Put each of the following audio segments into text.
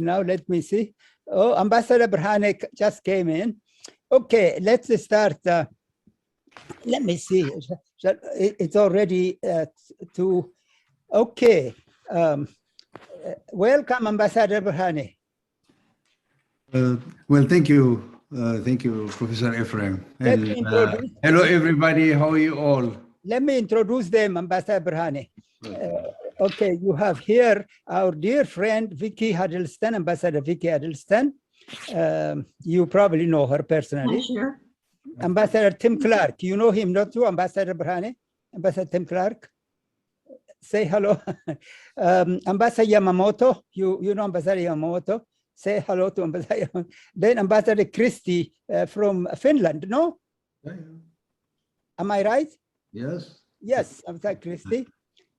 Now let me see. Oh, Ambassador Brhane just came in. Okay, let's start. Let me see. It's already to. Okay. Welcome, Ambassador Brhane. Well, thank you. Thank you, Professor Ephraim. And, hello, everybody. How are you all? Let me introduce them, Ambassador Brhane. Okay, you have here our dear friend, Vicky Huddleston, Ambassador Vicky Huddleston. You probably know her personally. Sure. Ambassador Tim Clark, you know him, not you, Ambassador Brhane? Ambassador Tim Clark. Say hello. Ambassador Yamamoto, you know Ambassador Yamamoto. Say hello to Ambassador. Then Ambassador Christie from Finland, no? Yeah. Am I right? Yes. Yes, Ambassador Christie.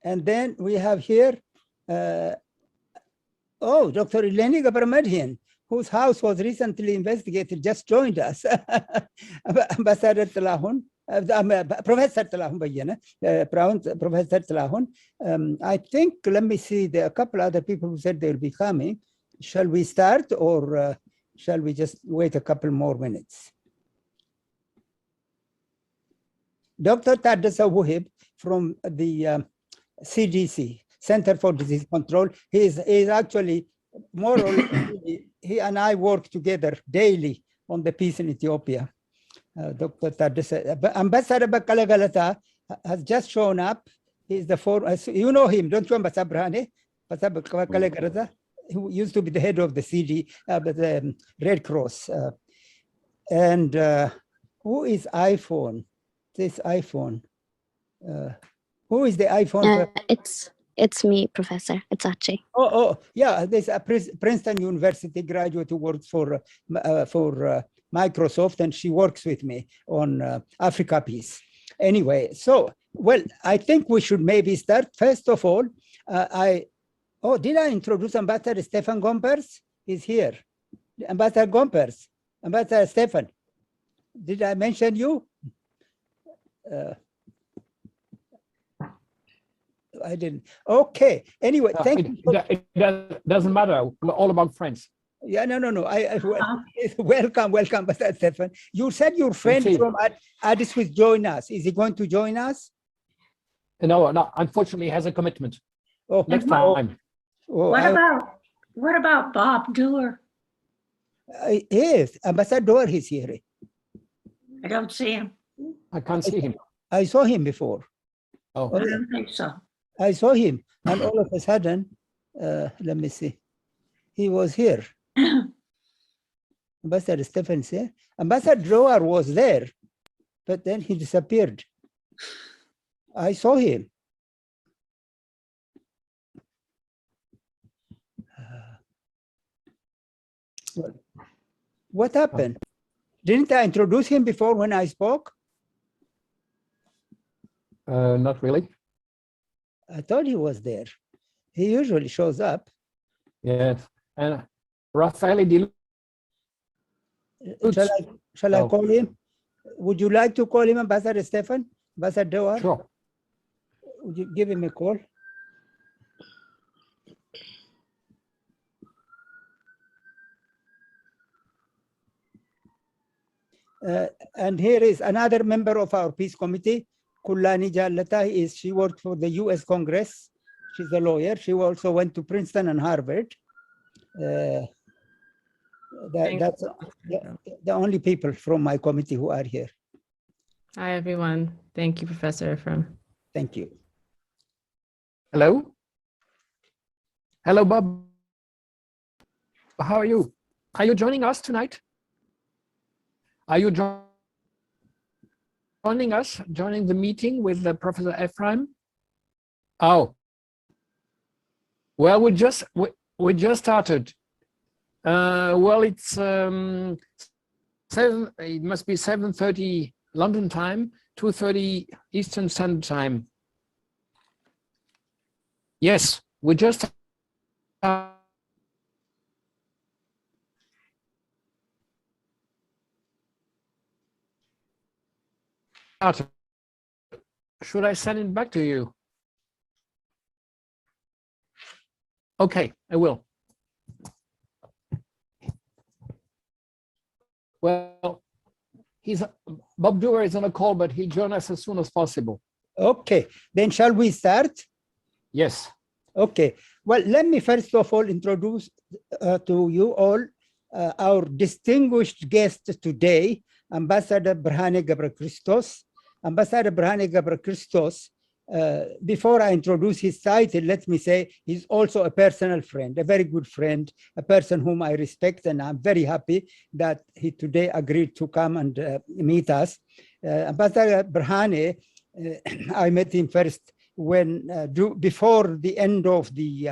And then we have here, Dr. Eleni Gabramadhian, whose house was recently investigated, just joined us. Ambassador Talahun, Professor Talahun Bayana, Professor Talahun. I think, let me see, there are a couple other people who said they'll be coming. Shall we start or shall we just wait a couple more minutes? Dr. Tadassa Wuhib from the CDC, Center for Disease Control. He is actually more or less, he and I work together daily on the peace in Ethiopia. Dr. Tadassa, Ambassador Bakala Galata has just shown up. He's the you know him, don't you, Ambassador Brhane? Ambassador Bakala Galata, who used to be the head of the CD, the Red Cross. And who is iPhone? This iPhone. Who is the iPhone? It's me, Professor. It's Ache. Oh, yeah. There's a Princeton University graduate who works for Microsoft, and she works with me on Africa Peace. Anyway, so, well, I think we should maybe start. First of all, did I introduce Ambassador Stefan Gompers? He's here. Ambassador Gompers, Ambassador Stefan, did I mention you? I didn't. Okay. Anyway, thank you. It doesn't matter. We're all about friends. Yeah, no. Welcome, Ambassador Stefan. You said your friend from Addis will join us. Is he going to join us? No. Unfortunately, he has a commitment. Oh, next time. What about Bob Doer? Yes, Ambassador Doer is here. I don't see him. I can't see him. I saw him before. Oh, I don't think so. I saw him, and all of a sudden, let me see, he was here. Ambassador Stephen's here. Ambassador Doer was there, but then he disappeared. I saw him. What happened? Didn't I introduce him before when I spoke? Not really. I thought he was there. He usually shows up. Yes. And Raffaele Di Shall I call him? Would you like to call him Ambassador Stefan? Ambassador Doer? Sure. Would you give him a call? And here is another member of our peace committee, Kullani Jallata. She worked for the US Congress. She's a lawyer. She also went to Princeton and Harvard. That's the only people from my committee who are here. Hi, everyone. Thank you, Professor Ephraim. Thank you. Hello. Hello, Bob. How are you? Are you joining us tonight? Are you joining us, joining the meeting with Professor Ephraim? Oh, well, we just started. Well, it's it must be 7:30 London time, 2:30 Eastern Standard Time. Yes, we just should I send it back to you? Okay, I will. Well, Bob Dewar is on a call, but he'll join us as soon as possible. Okay, then shall we start? Yes. Okay, well, let me first of all introduce to you all our distinguished guest today, Ambassador Birhane Gebrekristos. Ambassador Birhane Gebrekristos, before I introduce his title, let me say he's also a personal friend, a very good friend, a person whom I respect, and I'm very happy that he today agreed to come and meet us. Ambassador Birhane, I met him first when before the end of the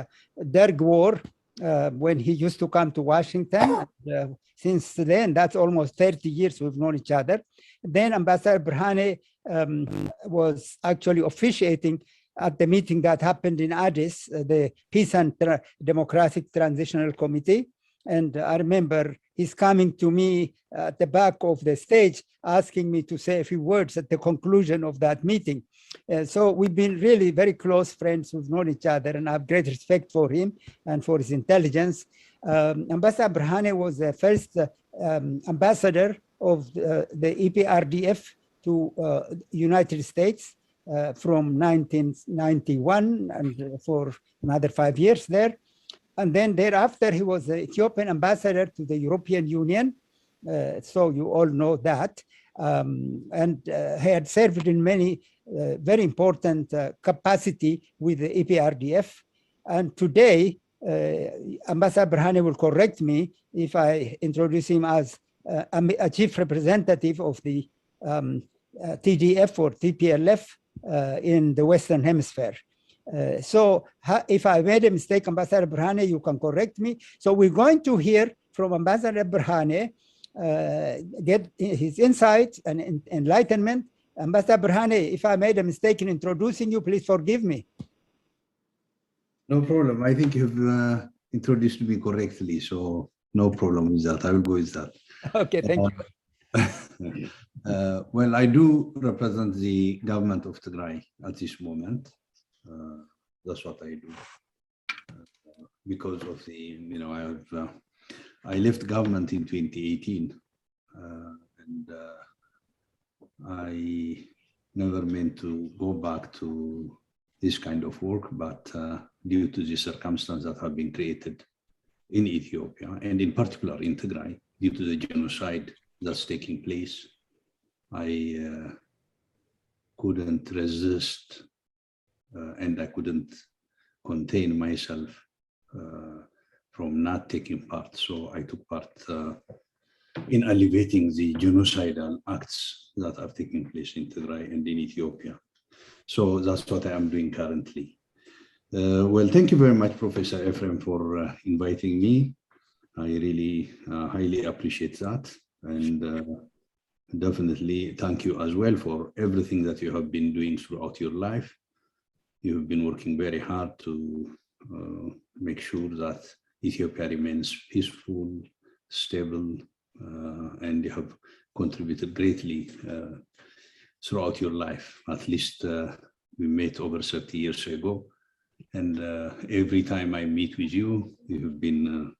Derg War, when he used to come to Washington. Since then, that's almost 30 years we've known each other. Then Ambassador Birhane was actually officiating at the meeting that happened in Addis, the Peace and Democratic Transitional Committee. And I remember he's coming to me at the back of the stage, asking me to say a few words at the conclusion of that meeting. So we've been really very close friends who've known each other, and I have great respect for him and for his intelligence. Ambassador Birhane was the first ambassador of the EPRDF to United States from 1991 and for another 5 years there. And then thereafter, he was the Ethiopian ambassador to the European Union. So you all know that. And he had served in many very important capacity with the EPRDF. And today, Ambassador Birhane will correct me if I introduce him as a chief representative of the TDF or TPLF in the Western Hemisphere. So if I made a mistake, Ambassador Birhane, you can correct me. So we're going to hear from Ambassador Birhane, get his insight and enlightenment. Ambassador Birhane, if I made a mistake in introducing you, please forgive me. No problem. I think you've introduced me correctly, so no problem with that. I will go with that. Okay, thank you. Well, I do represent the government of Tigray at this moment. That's what I do. Because of the, you know, I left government in 2018, and I never meant to go back to this kind of work, but due to the circumstances that have been created in Ethiopia, and in particular in Tigray, due to the genocide that's taking place, I couldn't resist and I couldn't contain myself from not taking part. So I took part in alleviating the genocidal acts that are taking place in Tigray and in Ethiopia. So that's what I am doing currently. Well, thank you very much, Professor Ephraim, for inviting me. I really highly appreciate that. And definitely thank you as well for everything that you have been doing throughout your life. You have been working very hard to make sure that Ethiopia remains peaceful, stable, and you have contributed greatly throughout your life. At least we met over 30 years ago. And every time I meet with you, you have been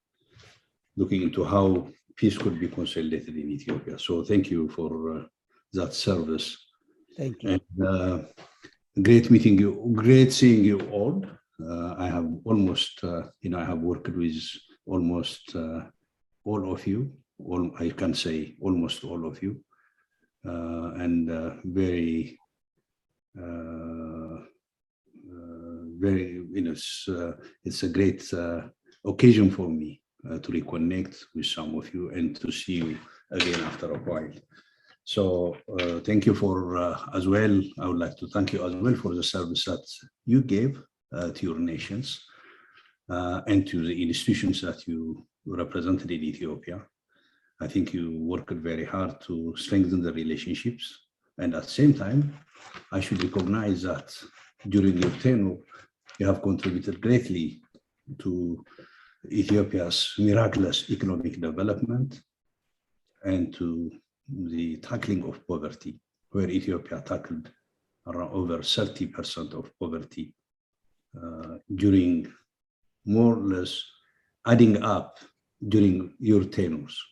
looking into how peace could be consolidated in Ethiopia. So thank you for that service. Thank you. And, great meeting you, great seeing you all. I have almost, you know, I have worked with almost all of you. I can say almost all of you. And very, you know, it's a great occasion for me to reconnect with some of you and to see you again after a while. So thank you for as well. I would like to thank you as well for the service that you gave to your nations and to the institutions that you represented in Ethiopia. I think you worked very hard to strengthen the relationships. And at the same time, I should recognize that during your tenure, you have contributed greatly to Ethiopia's miraculous economic development and to the tackling of poverty, where Ethiopia tackled around over 30% of poverty during more or less adding up during your tenures.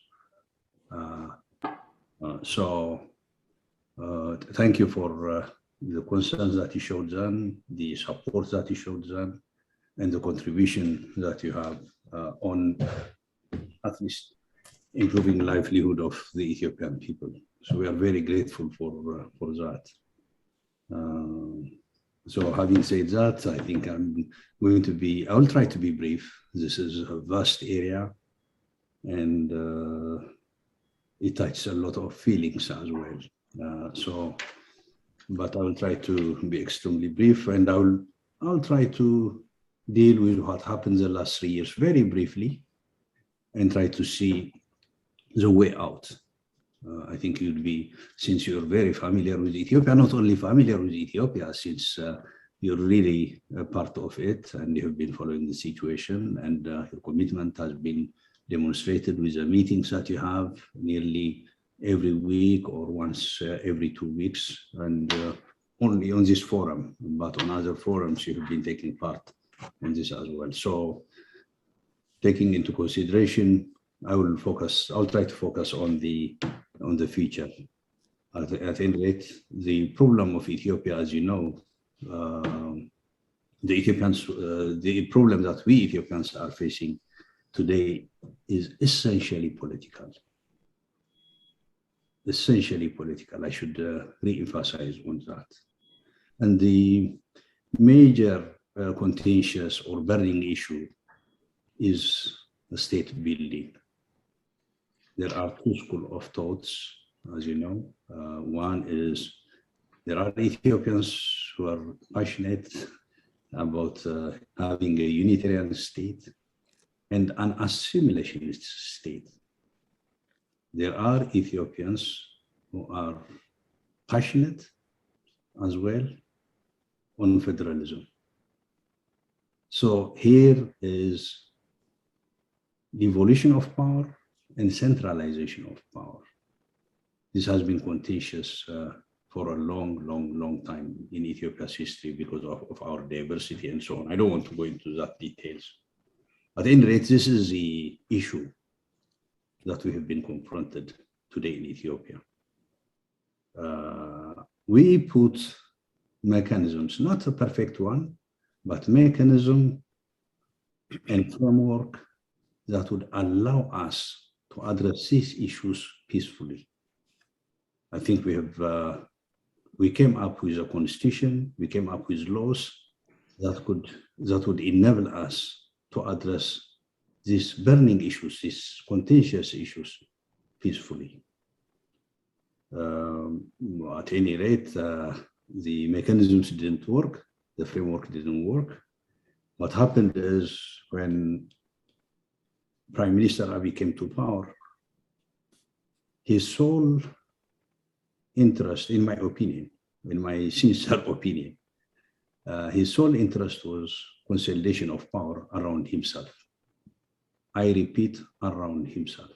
Thank you for the concerns that you showed then, the support that you showed then, and the contribution that you have on at least improving livelihood of the Ethiopian people. So we are very grateful for that. So having said that, I think I will try to be brief. This is a vast area, and it touches a lot of feelings as well. But I will try to be extremely brief, and I'll try to deal with what happened the last 3 years very briefly, and try to see the way out. I think you'd be, since you're very familiar with Ethiopia, not only familiar with Ethiopia, since you're really a part of it and you have been following the situation, and your commitment has been demonstrated with the meetings that you have nearly every week or once every 2 weeks, and only on this forum, but on other forums you have been taking part in this as well. So taking into consideration, I'll try to focus on the future. At any rate, the problem of Ethiopia, as you know, the problem that we Ethiopians are facing today is essentially political. Essentially political. I should re-emphasize on that. And the major contentious or burning issue is the state building. There are two schools of thoughts, as you know. One is there are Ethiopians who are passionate about having a Unitarian state and an assimilationist state. There are Ethiopians who are passionate as well on federalism. So here is devolution of power and centralization of power. This has been contentious for a long time in Ethiopia's history because of our diversity and so on. I don't want to go into that details. At any rate, this is the issue that we have been confronted today in Ethiopia. We put mechanisms, not a perfect one, but mechanism and framework that would allow us to address these issues peacefully. I think we came up with a constitution, we came up with laws that would enable us to address these burning issues, these contentious issues peacefully. At any rate, the mechanisms didn't work, the framework didn't work. What happened is when Prime Minister Abiy came to power, his sole interest, in my opinion, in my sincere opinion, his sole interest was consolidation of power around himself. I repeat, around himself.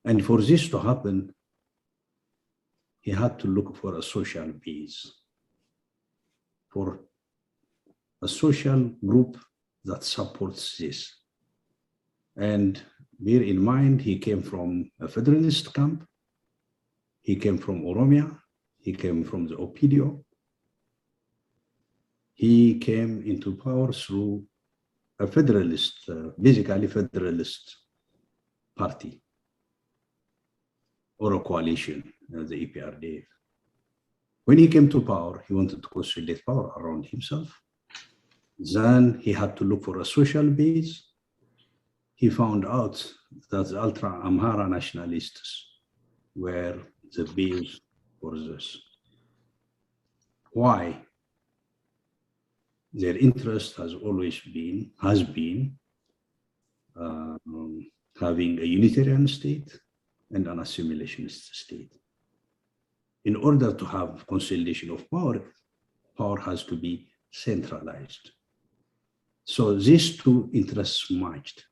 And for this to happen, he had to look for a social base, for a social group that supports this. And bear in mind, he came from a federalist camp, he came from Oromia, he came from the Opidio. He came into power through a federalist, basically federalist party or a coalition, the EPRDF. When he came to power, he wanted to consolidate power around himself. Then he had to look for a social base. He found out that the ultra-Amhara nationalists were the base for this. Why? Their interest has always been, having a Unitarian state and an assimilationist state. In order to have consolidation of power, power has to be centralized. So these two interests matched.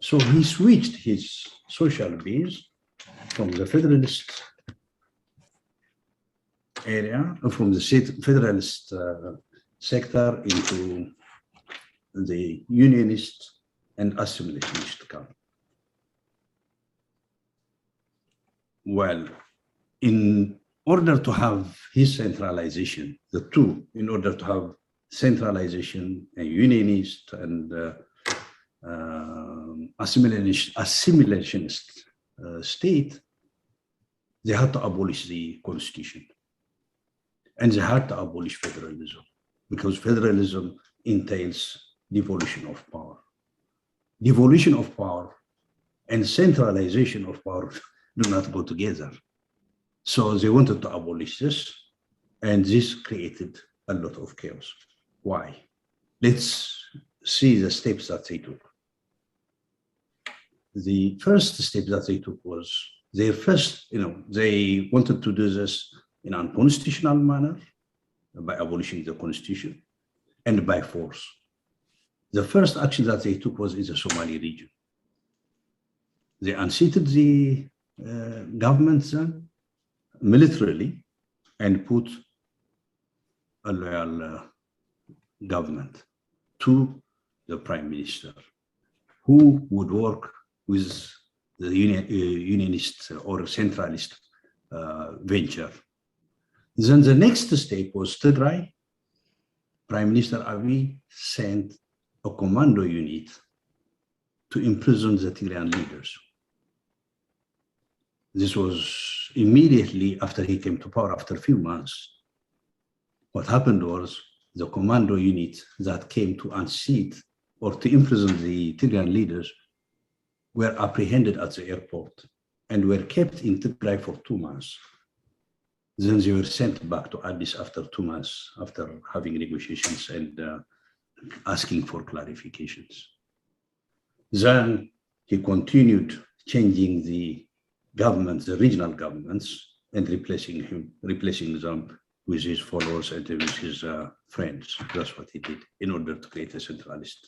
So he switched his social base from the federalist area, from the federalist sector into the unionist and assimilationist camp. Well, in order to have his centralization, the two, in order to have centralization, a unionist and assimilationist state, they had to abolish the constitution. And they had to abolish federalism, because federalism entails devolution of power. Devolution of power and centralization of power do not go together. So they wanted to abolish this, and this created a lot of chaos. Why? Let's see the steps that they took. The first step that they took was their first, they wanted to do this in an unconstitutional manner by abolishing the constitution and by force. The first action that they took was in the Somali region. They unseated the government then militarily and put a loyal government to the prime minister, who would work with the unionist or centralist venture. Then the next step was Tigray. Prime Minister Abiy sent a commando unit to imprison the Tigrayan leaders. This was immediately after he came to power, after a few months. What happened was the commando unit that came to unseat or to imprison the Tigrayan leaders were apprehended at the airport and were kept in Tigray for 2 months. Then they were sent back to Addis after 2 months, after having negotiations and asking for clarifications. Then he continued changing the governments, the regional governments, and replacing them with his followers and with his friends. That's what he did in order to create a centralist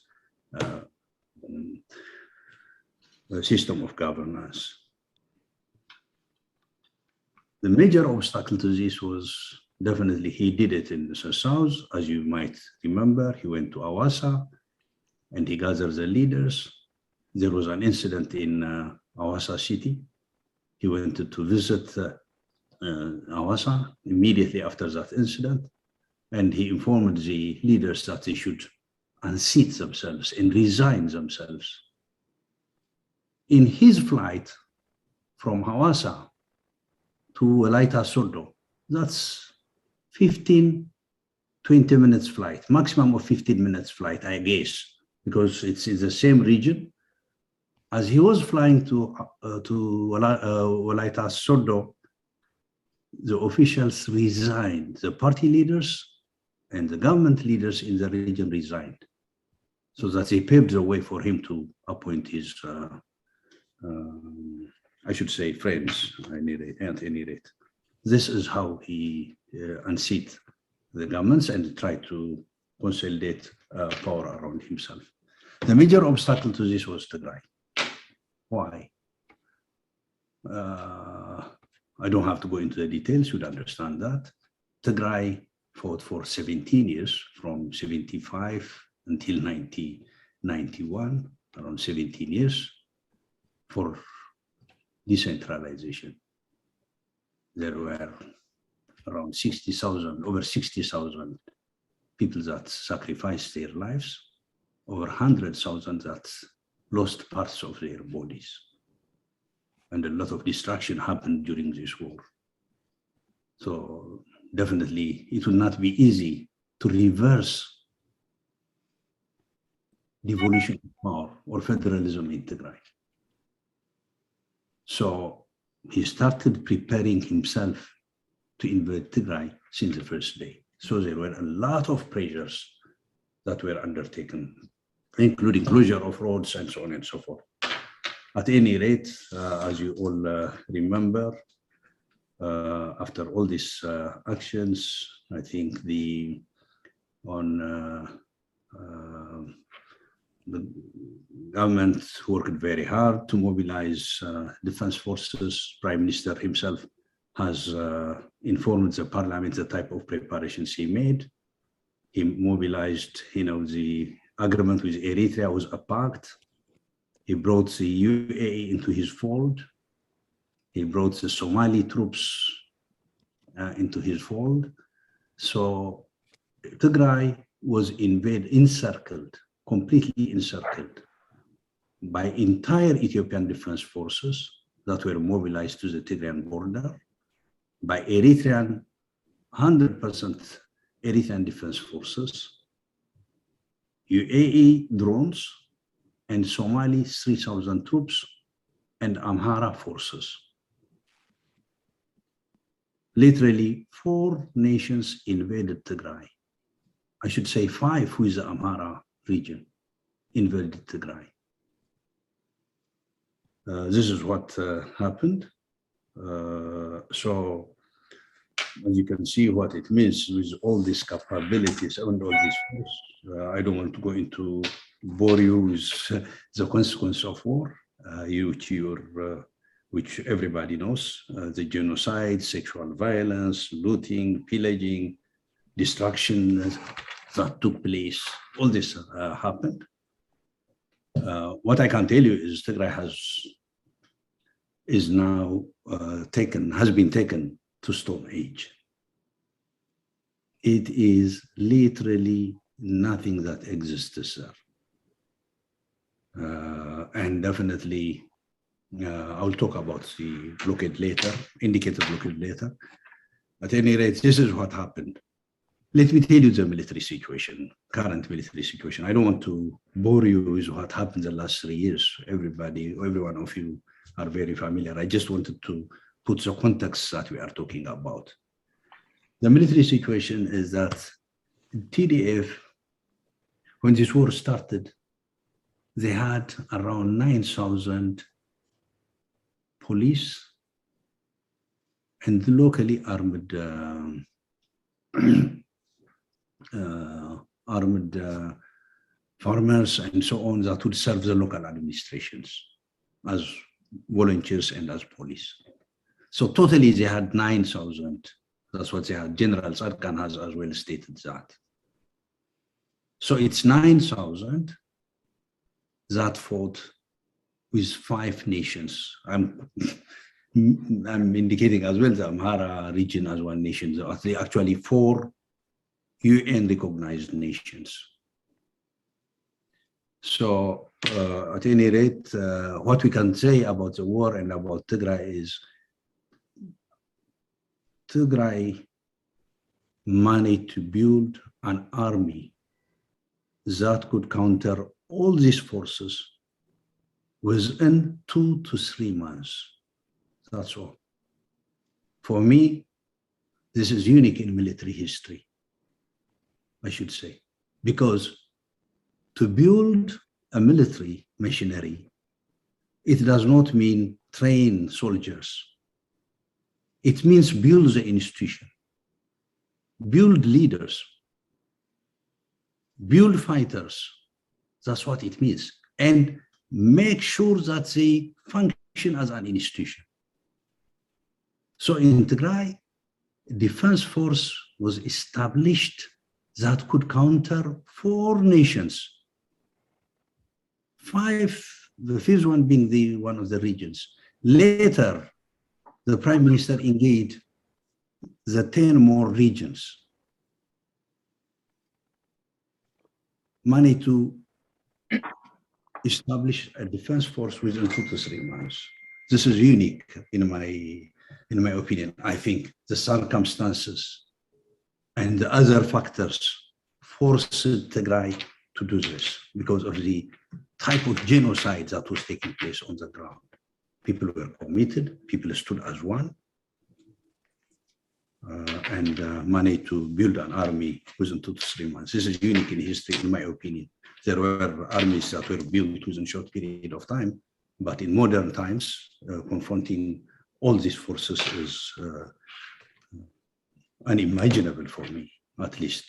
system of governance. The major obstacle to this was definitely he did it in the south. As you might remember, he went to Awasa and he gathered the leaders. There was an incident in Awasa city. He went to visit Awasa immediately after that incident, and he informed the leaders that they should unseat themselves and resign themselves. In his flight from Hawassa to Walaita Sodo, that's 15-20 minutes flight, maximum of 15 minutes flight, I guess, because it's in the same region. As he was flying to Walaita Sodo, the officials resigned. The party leaders and the government leaders in the region resigned, so that they paved the way for him to appoint his, I should say, friends, at any rate. This is how he unseated the governments and tried to consolidate power around himself. The major obstacle to this was Tigray. Why? I don't have to go into the details, you'd understand that. Tigray fought for 17 years, from 75 until 1991, around 17 years, for decentralization. There were around 60,000, over 60,000 people that sacrificed their lives, over 100,000 that lost parts of their bodies. And a lot of destruction happened during this war. So definitely it will not be easy to reverse devolution of power or federalism in Tigray. So he started preparing himself to invade Tigray since the first day. So there were a lot of pressures that were undertaken, including closure of roads and so on and so forth. At any rate, as you all remember, after all these actions, I think the government worked very hard to mobilize defense forces. Prime Minister himself has informed the parliament the type of preparations he made. He mobilized, the agreement with Eritrea was a pact. He brought the UAE into his fold. He brought the Somali troops into his fold. So Tigray was encircled, completely encircled by entire Ethiopian defense forces that were mobilized to the Tigrayan border, by Eritrean, 100% Eritrean defense forces, UAE drones, and Somali 3,000 troops, and Amhara forces. Literally 4 nations invaded Tigray. I should say 5 with the Amhara region invaded Tigray. This is what happened. So as you can see what it means with all these capabilities and all these force. I don't want to go into bore you with the consequence of war, which everybody knows, the genocide, sexual violence, looting, pillaging, destruction that took place. All this happened. What I can tell you is Tigray has been taken to Stone Age. It is literally nothing that exists there. And definitely, I'll talk about the blockade later, indicated blockade later. At any rate, this is what happened. Let me tell you the military situation, current military situation. I don't want to bore you with what happened the last 3 years. Every one of you are very familiar. I just wanted to put the context that we are talking about. The military situation is that TDF, when this war started, they had around 9,000 police and locally armed farmers and so on that would serve the local administrations as volunteers and as police. So totally they had 9,000. That's what they had. General Sarkan has as well stated that. So it's 9,000 that fought with 5 nations. I'm indicating as well the Amhara region as one nation. There are actually 4 UN recognized nations. So at any rate, what we can say about the war and about Tigray is Tigray managed to build an army that could counter all these forces within 2 to 3 months. That's all. For me, this is unique in military history, I should say, because to build a military machinery, it does not mean train soldiers. It means build the institution, build leaders, build fighters. That's what it means. And make sure that they function as an institution. So in Tigray, defense force was established that could counter 4 nations. 5, the 5th one being one of the regions. Later, the Prime Minister engaged the 10 more regions. Money to establish a defense force within 2 to 3 months. This is unique in my opinion. I think the circumstances and the other factors forced Tigray to do this because of the type of genocide that was taking place on the ground. People were committed, people stood as one, and money to build an army within 2 to 3 months. This is unique in history, in my opinion. There were armies that were built within a short period of time, but in modern times, confronting all these forces is unimaginable for me, at least.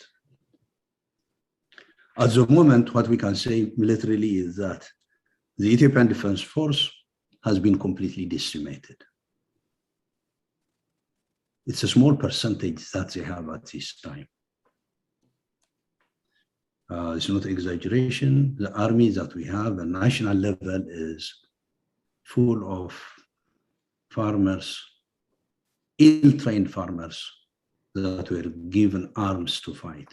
At the moment, what we can say militarily is that the Ethiopian Defense Force has been completely decimated. It's a small percentage that they have at this time. It's not exaggeration. The army that we have, the national level, is full of farmers, ill-trained farmers that were given arms to fight.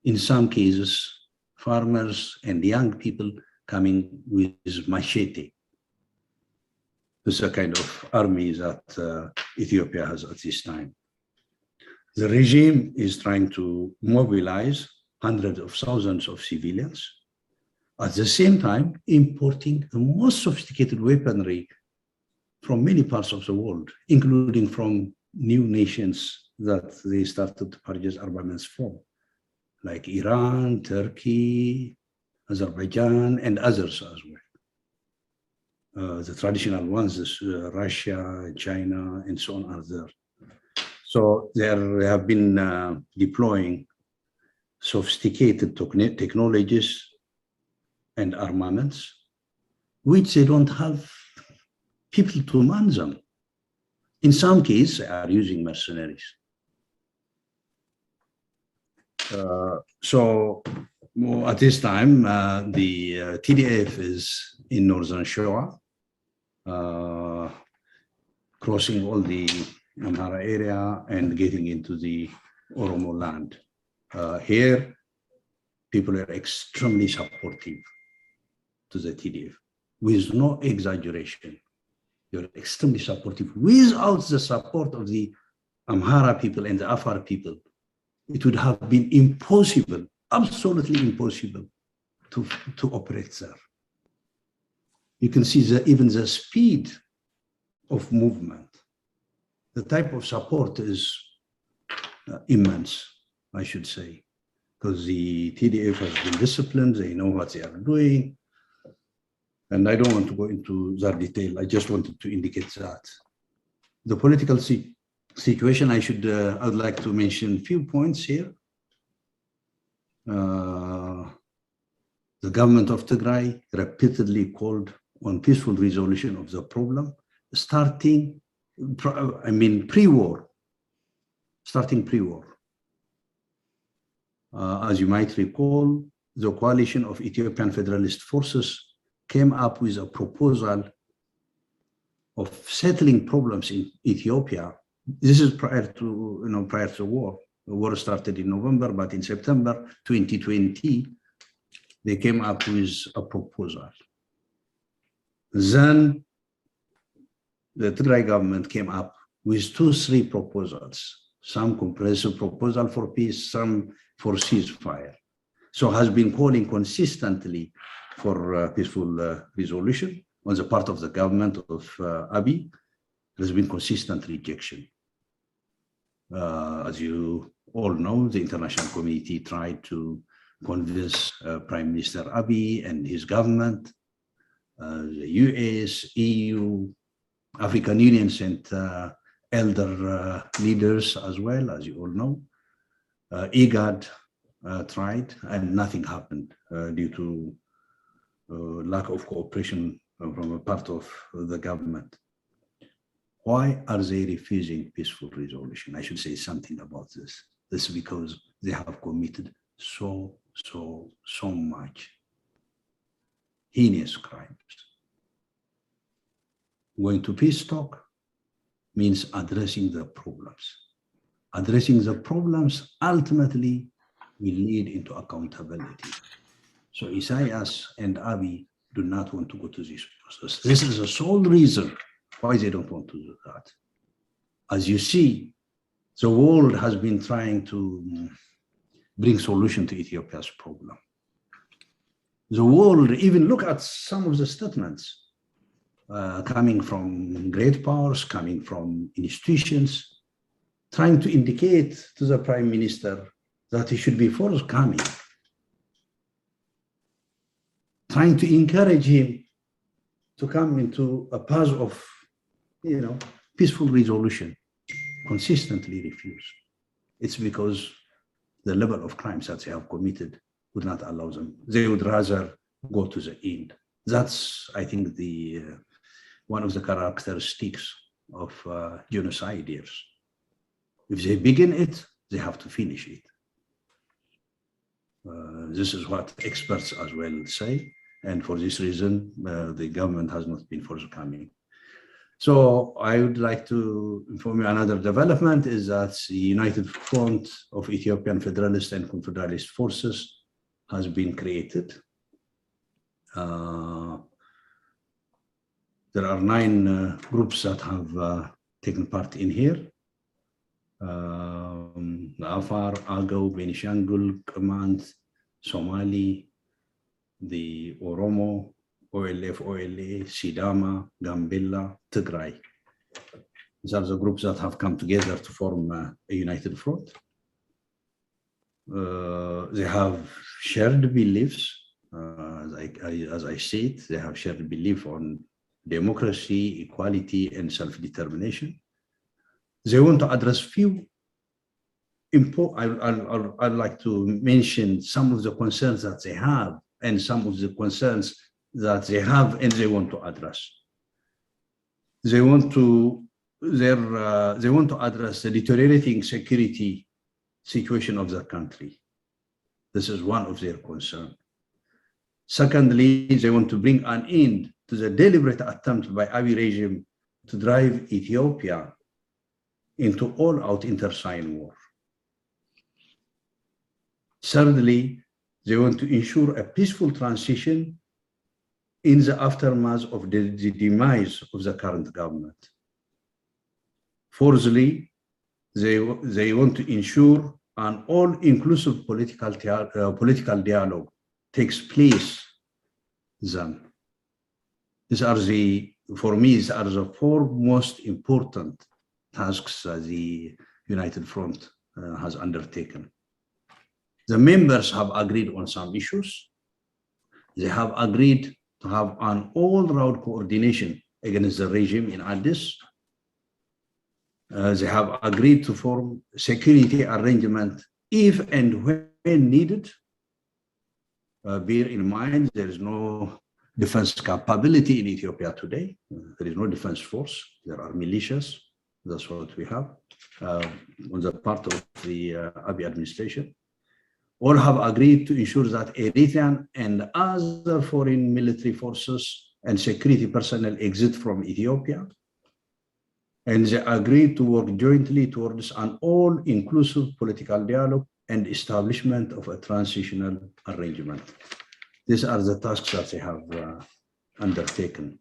In some cases, farmers and young people coming with machete. This is a kind of army that Ethiopia has at this time. The regime is trying to mobilize hundreds of thousands of civilians, at the same time importing the most sophisticated weaponry from many parts of the world, including from new nations that they started to purchase armaments from, like Iran, Turkey, Azerbaijan, and others as well. The traditional ones, Russia, China, and so on are there. So they have been deploying sophisticated technologies and armaments, which they don't have people to man them. In some cases, they are using mercenaries. So at this time, the TDF is in northern Shoa, crossing all the Amhara area and getting into the Oromo land. Here, people are extremely supportive to the TDF, with no exaggeration. They're extremely supportive. Without the support of the Amhara people and the Afar people, it would have been impossible, absolutely impossible to operate there. You can see even the speed of movement. The type of support is immense, I should say, because the TDF has been disciplined, they know what they are doing. And I don't want to go into that detail. I just wanted to indicate that. The political situation, I'd like to mention a few points here. The government of Tigray repeatedly called on peaceful resolution of the problem, starting pre-war. As you might recall, the coalition of Ethiopian Federalist Forces came up with a proposal of settling problems in Ethiopia. This is prior to the war. The war started in November, but in September 2020, they came up with a proposal. Then the Tigray government came up with 2-3 proposals, some comprehensive proposal for peace, some for ceasefire. So has been calling consistently for peaceful resolution on the part of the government of Abiy. There's been consistent rejection. As you all know, the international community tried to convince Prime Minister Abiy and his government, the US, EU, African Union sent elder leaders as well, as you all know. IGAD tried, and nothing happened due to lack of cooperation from a part of the government. Why are they refusing peaceful resolution? I should say something about this. This is because they have committed so much heinous crimes. Going to peace talk means addressing the problems. Addressing the problems ultimately will lead into accountability. So Isaias and Abiy do not want to go to this process. This is the sole reason why they don't want to do that. As you see, the world has been trying to bring solution to Ethiopia's problem. The world, even look at some of the statements coming from great powers, coming from institutions, trying to indicate to the Prime Minister that he should be forthcoming, trying to encourage him to come into a path of, peaceful resolution, consistently refused. It's because the level of crimes that they have committed would not allow them. They would rather go to the end. That's, I think, the one of the characteristics of genocideers. If they begin it, they have to finish it. This is what experts as well say. And for this reason, the government has not been forthcoming. So I would like to inform you another development is that the United Front of Ethiopian Federalist and Confederalist Forces has been created. There are 9 groups that have taken part in here. Afar, Agau, Benishangul, Kamand, Somali, the Oromo, OLF, OLA, Sidama, Gambella, Tigray. These are the groups that have come together to form a united front. They have shared beliefs, as I said, they have shared belief on democracy, equality, and self-determination. They want to address few I'd like to mention some of the concerns that they have and some of the concerns that they have and they want to address. They want to address the deteriorating security situation of the country. This is one of their concerns. Secondly, they want to bring an end to the deliberate attempt by Abiy regime to drive Ethiopia into all-out internecine war. Thirdly, they want to ensure a peaceful transition in the aftermath of the demise of the current government. Fourthly, they want to ensure an all-inclusive political dialogue takes place then. For me, these are the 4 most important tasks that the United Front has undertaken. The members have agreed on some issues. They have agreed to have an all-round coordination against the regime in Addis. They have agreed to form security arrangement if and when needed. Bear in mind, there is no defense capability in Ethiopia today. There is no defense force. There are militias. That's what we have on the part of the Abiy administration. All have agreed to ensure that Eritrean and other foreign military forces and security personnel exit from Ethiopia. And they agreed to work jointly towards an all-inclusive political dialogue and establishment of a transitional arrangement. These are the tasks that they have undertaken.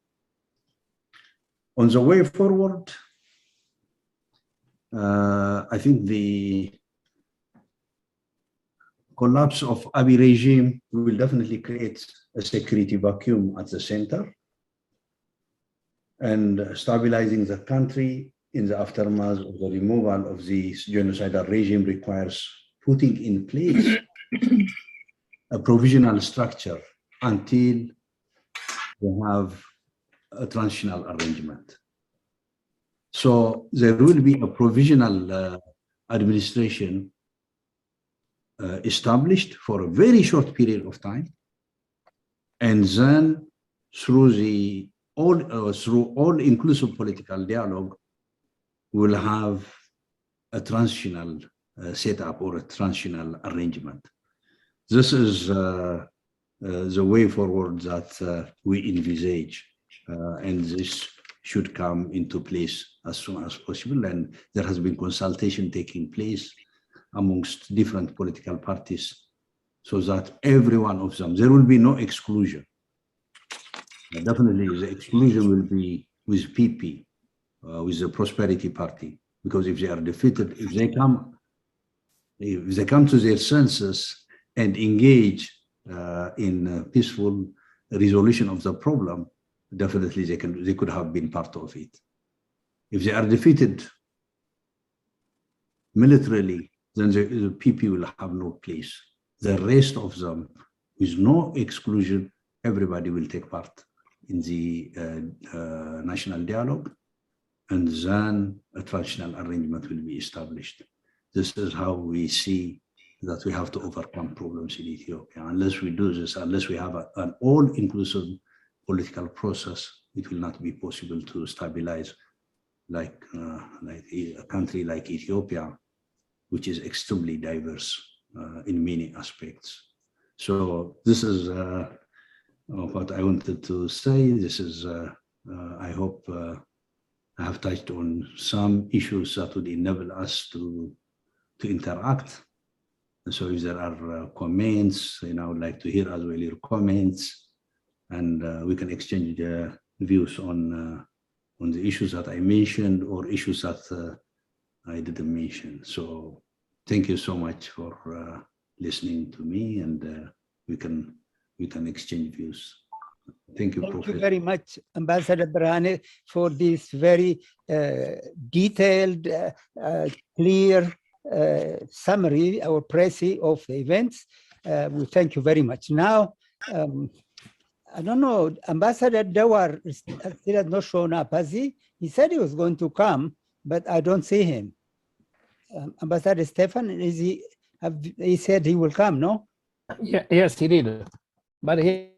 On the way forward, I think the collapse of Abiy regime will definitely create a security vacuum at the center, and stabilizing the country in the aftermath of the removal of the genocidal regime requires putting in place a provisional structure until we have a transitional arrangement. So there will be a provisional administration established for a very short period of time, and then through all-inclusive political dialogue, we'll have a transitional setup or a transitional arrangement. This is the way forward that we envisage, and this should come into place as soon as possible. And there has been consultation taking place amongst different political parties, so that every one of them, there will be no exclusion. Definitely the exclusion will be with PP, with the Prosperity Party, because if they are defeated, if they come to their senses and engage in peaceful resolution of the problem, definitely they could have been part of it. If they are defeated militarily, then the PP will have no place. The rest of them, with no exclusion, everybody will take part in the national dialogue, and then a transitional arrangement will be established. This is how we see that we have to overcome problems in Ethiopia. Unless we do this, unless we have an all-inclusive political process, it will not be possible to stabilize like a country like Ethiopia, which is extremely diverse in many aspects. So this is what I wanted to say. This is, I hope I have touched on some issues that would enable us to interact. And so if there are comments, I would like to hear as well your comments, and we can exchange views on the issues that I mentioned or issues that I didn't mention. So thank you so much for listening to me, and we can exchange views. Thank you, Professor. Thank you very much, Ambassador Berhane, for this very detailed, clear summary or précis of the events. We thank you very much. Now, I don't know, Ambassador Dawar still has not shown up, has he? He said he was going to come, but I don't see him. Ambassador Stefan, he said he will come, no? Yeah, yes, he did. But he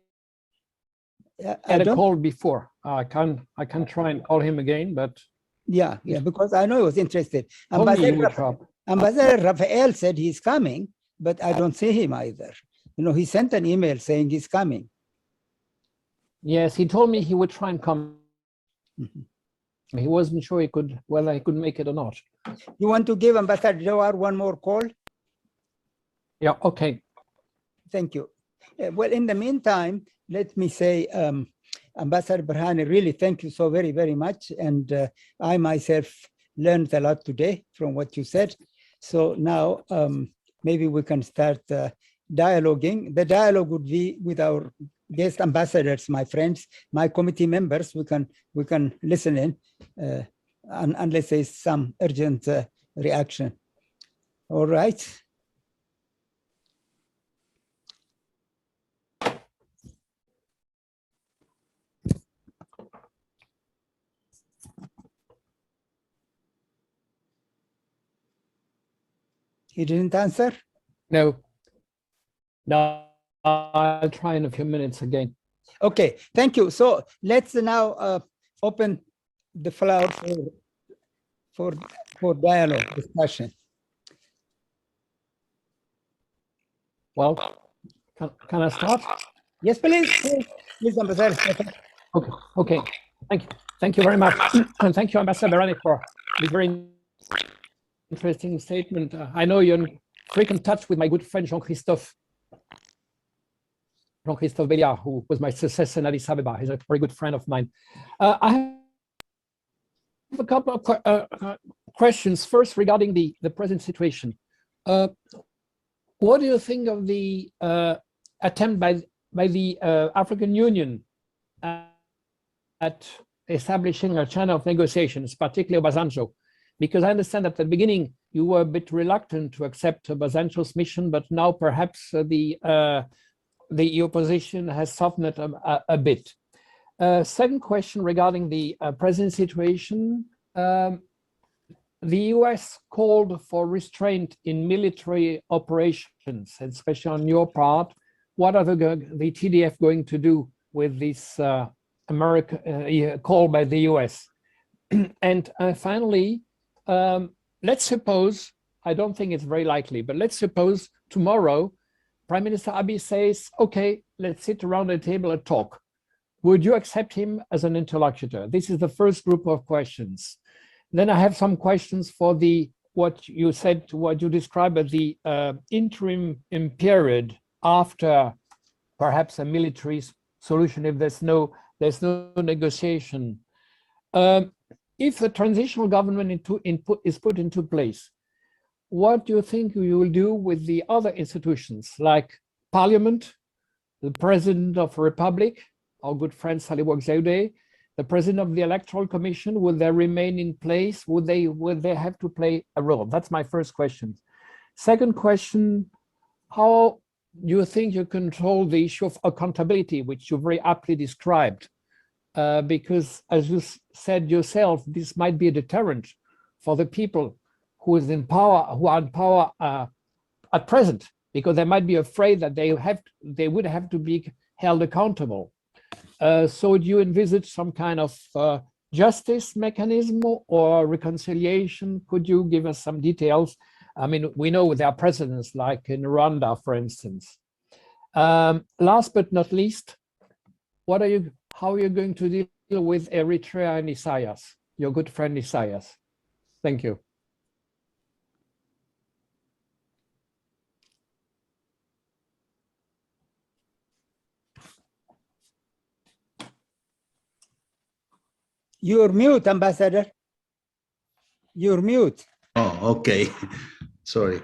had a call before. I can try and call him again, but yeah, because I know he was interested. Ambassador Rafael said he's coming, but I don't see him either. He sent an email saying he's coming. Yes, he told me he would try and come. Mm-hmm. He wasn't sure whether he could make it or not. You want to give Ambassador Jawar one more call? Yeah, okay. Thank you. Well, in the meantime, let me say, Ambassador Berhane, really thank you so very, very much. And I myself learned a lot today from what you said. So now maybe we can start dialoguing. The dialogue would be with our guest ambassadors, my friends, my committee members. We can listen in unless there's some urgent reaction. All right. He didn't answer? No. No, I'll try in a few minutes again. Okay, thank you. So let's now open the floor for dialogue, discussion. Well, can I start? Yes, please. Please, Ambassador. Okay. Thank you very much. And thank you, Ambassador Berhane, for this very interesting statement. I know you're in frequent touch with my good friend Jean-Christophe Béliard, who was my successor in Addis Ababa. He's a very good friend of mine. I have a couple of questions. First, regarding the present situation. What do you think of the attempt by the African Union at establishing a channel of negotiations, particularly Obasanjo? Because I understand that at the beginning you were a bit reluctant to accept Obasanjo's mission, but now perhaps the opposition has softened it a bit. Second question regarding the present situation. The US called for restraint in military operations, especially on your part. What are the TDF going to do with this call by the US? And finally, let's suppose, I don't think it's very likely, but let's suppose tomorrow Prime Minister Abiy says, okay, let's sit around the table and talk. Would you accept him as an interlocutor? This is the first group of questions. Then I have some questions for what you described as the interim period after perhaps a military solution if there's no negotiation. If the transitional government is put into place, what do you think you will do with the other institutions like Parliament, the President of the Republic, our good friend Salih Ouagzadeh, the President of the Electoral Commission? Will they remain in place? Would they have to play a role? That's my first question. Second question, how do you think you control the issue of accountability, which you very aptly described? Because as you said yourself, this might be a deterrent for the people who are in power at present, because they might be afraid that they would have to be held accountable. So do you envisage some kind of justice mechanism or reconciliation? Could you give us some details? I mean, we know there are precedents like in Rwanda, for instance. Last but not least, how are you going to deal with Eritrea and Isaias? your good friend Isaias. Thank you. You're mute, Ambassador. You're mute. Oh, okay. Sorry.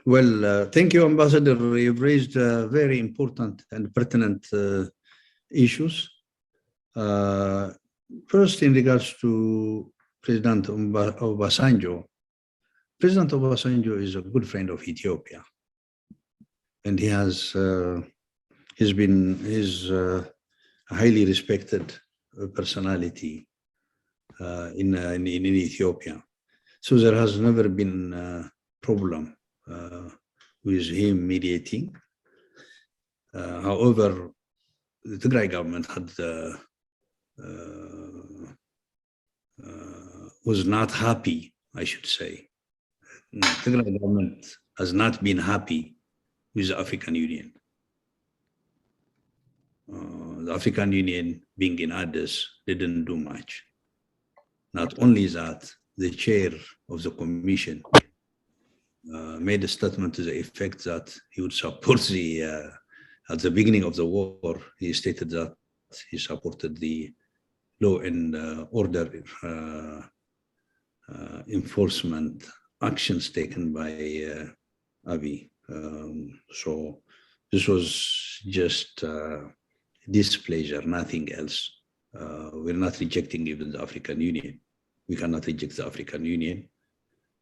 Well, thank you, Ambassador. You've raised very important and pertinent issues. First, in regards to President Obasanjo, President Obasanjo is a good friend of Ethiopia, and he's a highly respected personality in Ethiopia. So there has never been a problem with him mediating. However, the Tigray government was not happy, I should say. The Tigray government has not been happy with the African Union. The African Union, being in Addis, didn't do much. Not only that, the chair of the commission made a statement to the effect that he would support at the beginning of the war, he stated that he supported the law and order enforcement actions taken by Abiy. So this was just displeasure, nothing else. We're not rejecting even the African Union. We cannot reject the African Union.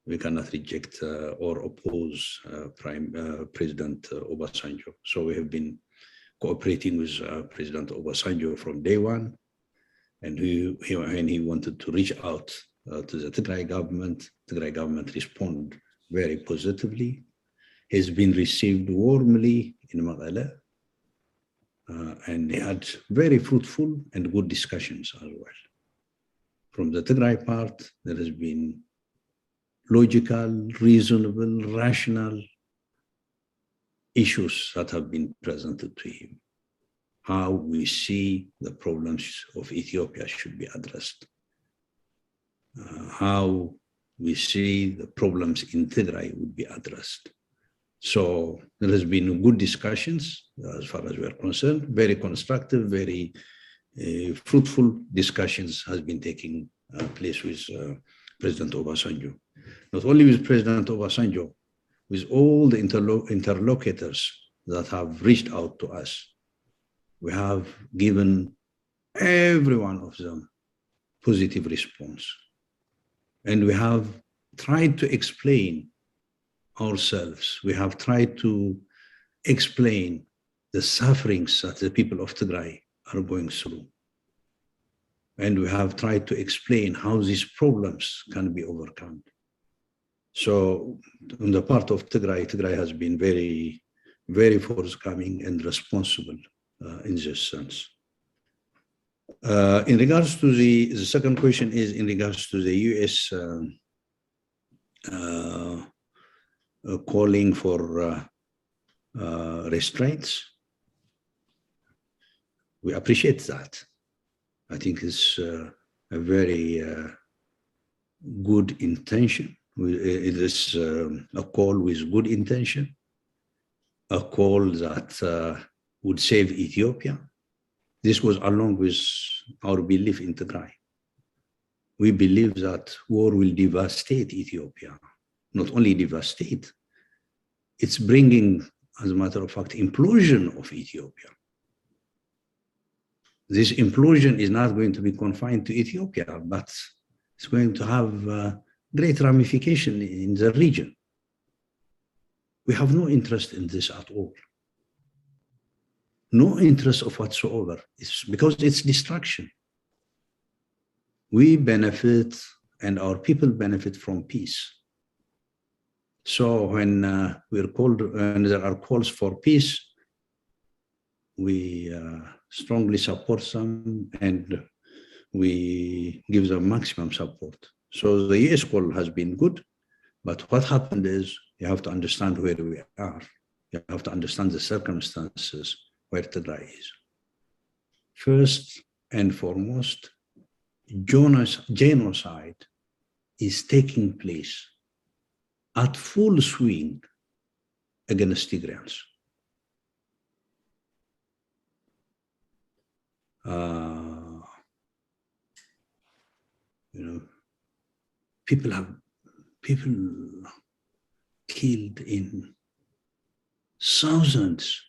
We cannot reject or oppose President Obasanjo. So we have been cooperating with President Obasanjo from day one. And when he wanted to reach out to the Tigray government responded very positively. He's been received warmly in Mekelle. And they had very fruitful and good discussions as well. From the Tigray part, there has been logical, reasonable, rational issues that have been presented to him. How we see the problems of Ethiopia should be addressed. How we see the problems in Tigray would be addressed. So there has been good discussions as far as we are concerned, very constructive, very fruitful discussions has been taking place with President Obasanjo. Not only with President Obasanjo, with all the interlocutors that have reached out to us. We have given every one of them positive response. And we have tried to explain ourselves. We have tried to explain the sufferings that the people of Tigray are going through. And we have tried to explain how these problems can be overcome. So on the part of Tigray, Tigray has been very, very forthcoming and responsible in this sense. In regards to the second question is in regards to the US calling for restraints. We appreciate that. I think it's a very good intention. It is a call with good intention, a call that would save Ethiopia. This was along with our belief in Tigray. We believe that war will devastate Ethiopia. Not only devastate, it's bringing, as a matter of fact, implosion of Ethiopia. This implosion is not going to be confined to Ethiopia, but it's going to have great ramification in the region. We have no interest in this at all. No interest of whatsoever. It's because it's destruction. We benefit and our people benefit from peace. So when when there are calls for peace, we strongly support them and we give them maximum support. So the US call has been good, but what happened is you have to understand where we are. You have to understand the circumstances where Tigray is. First and foremost, genocide is taking place at full swing against Tigrayans. People killed in thousands.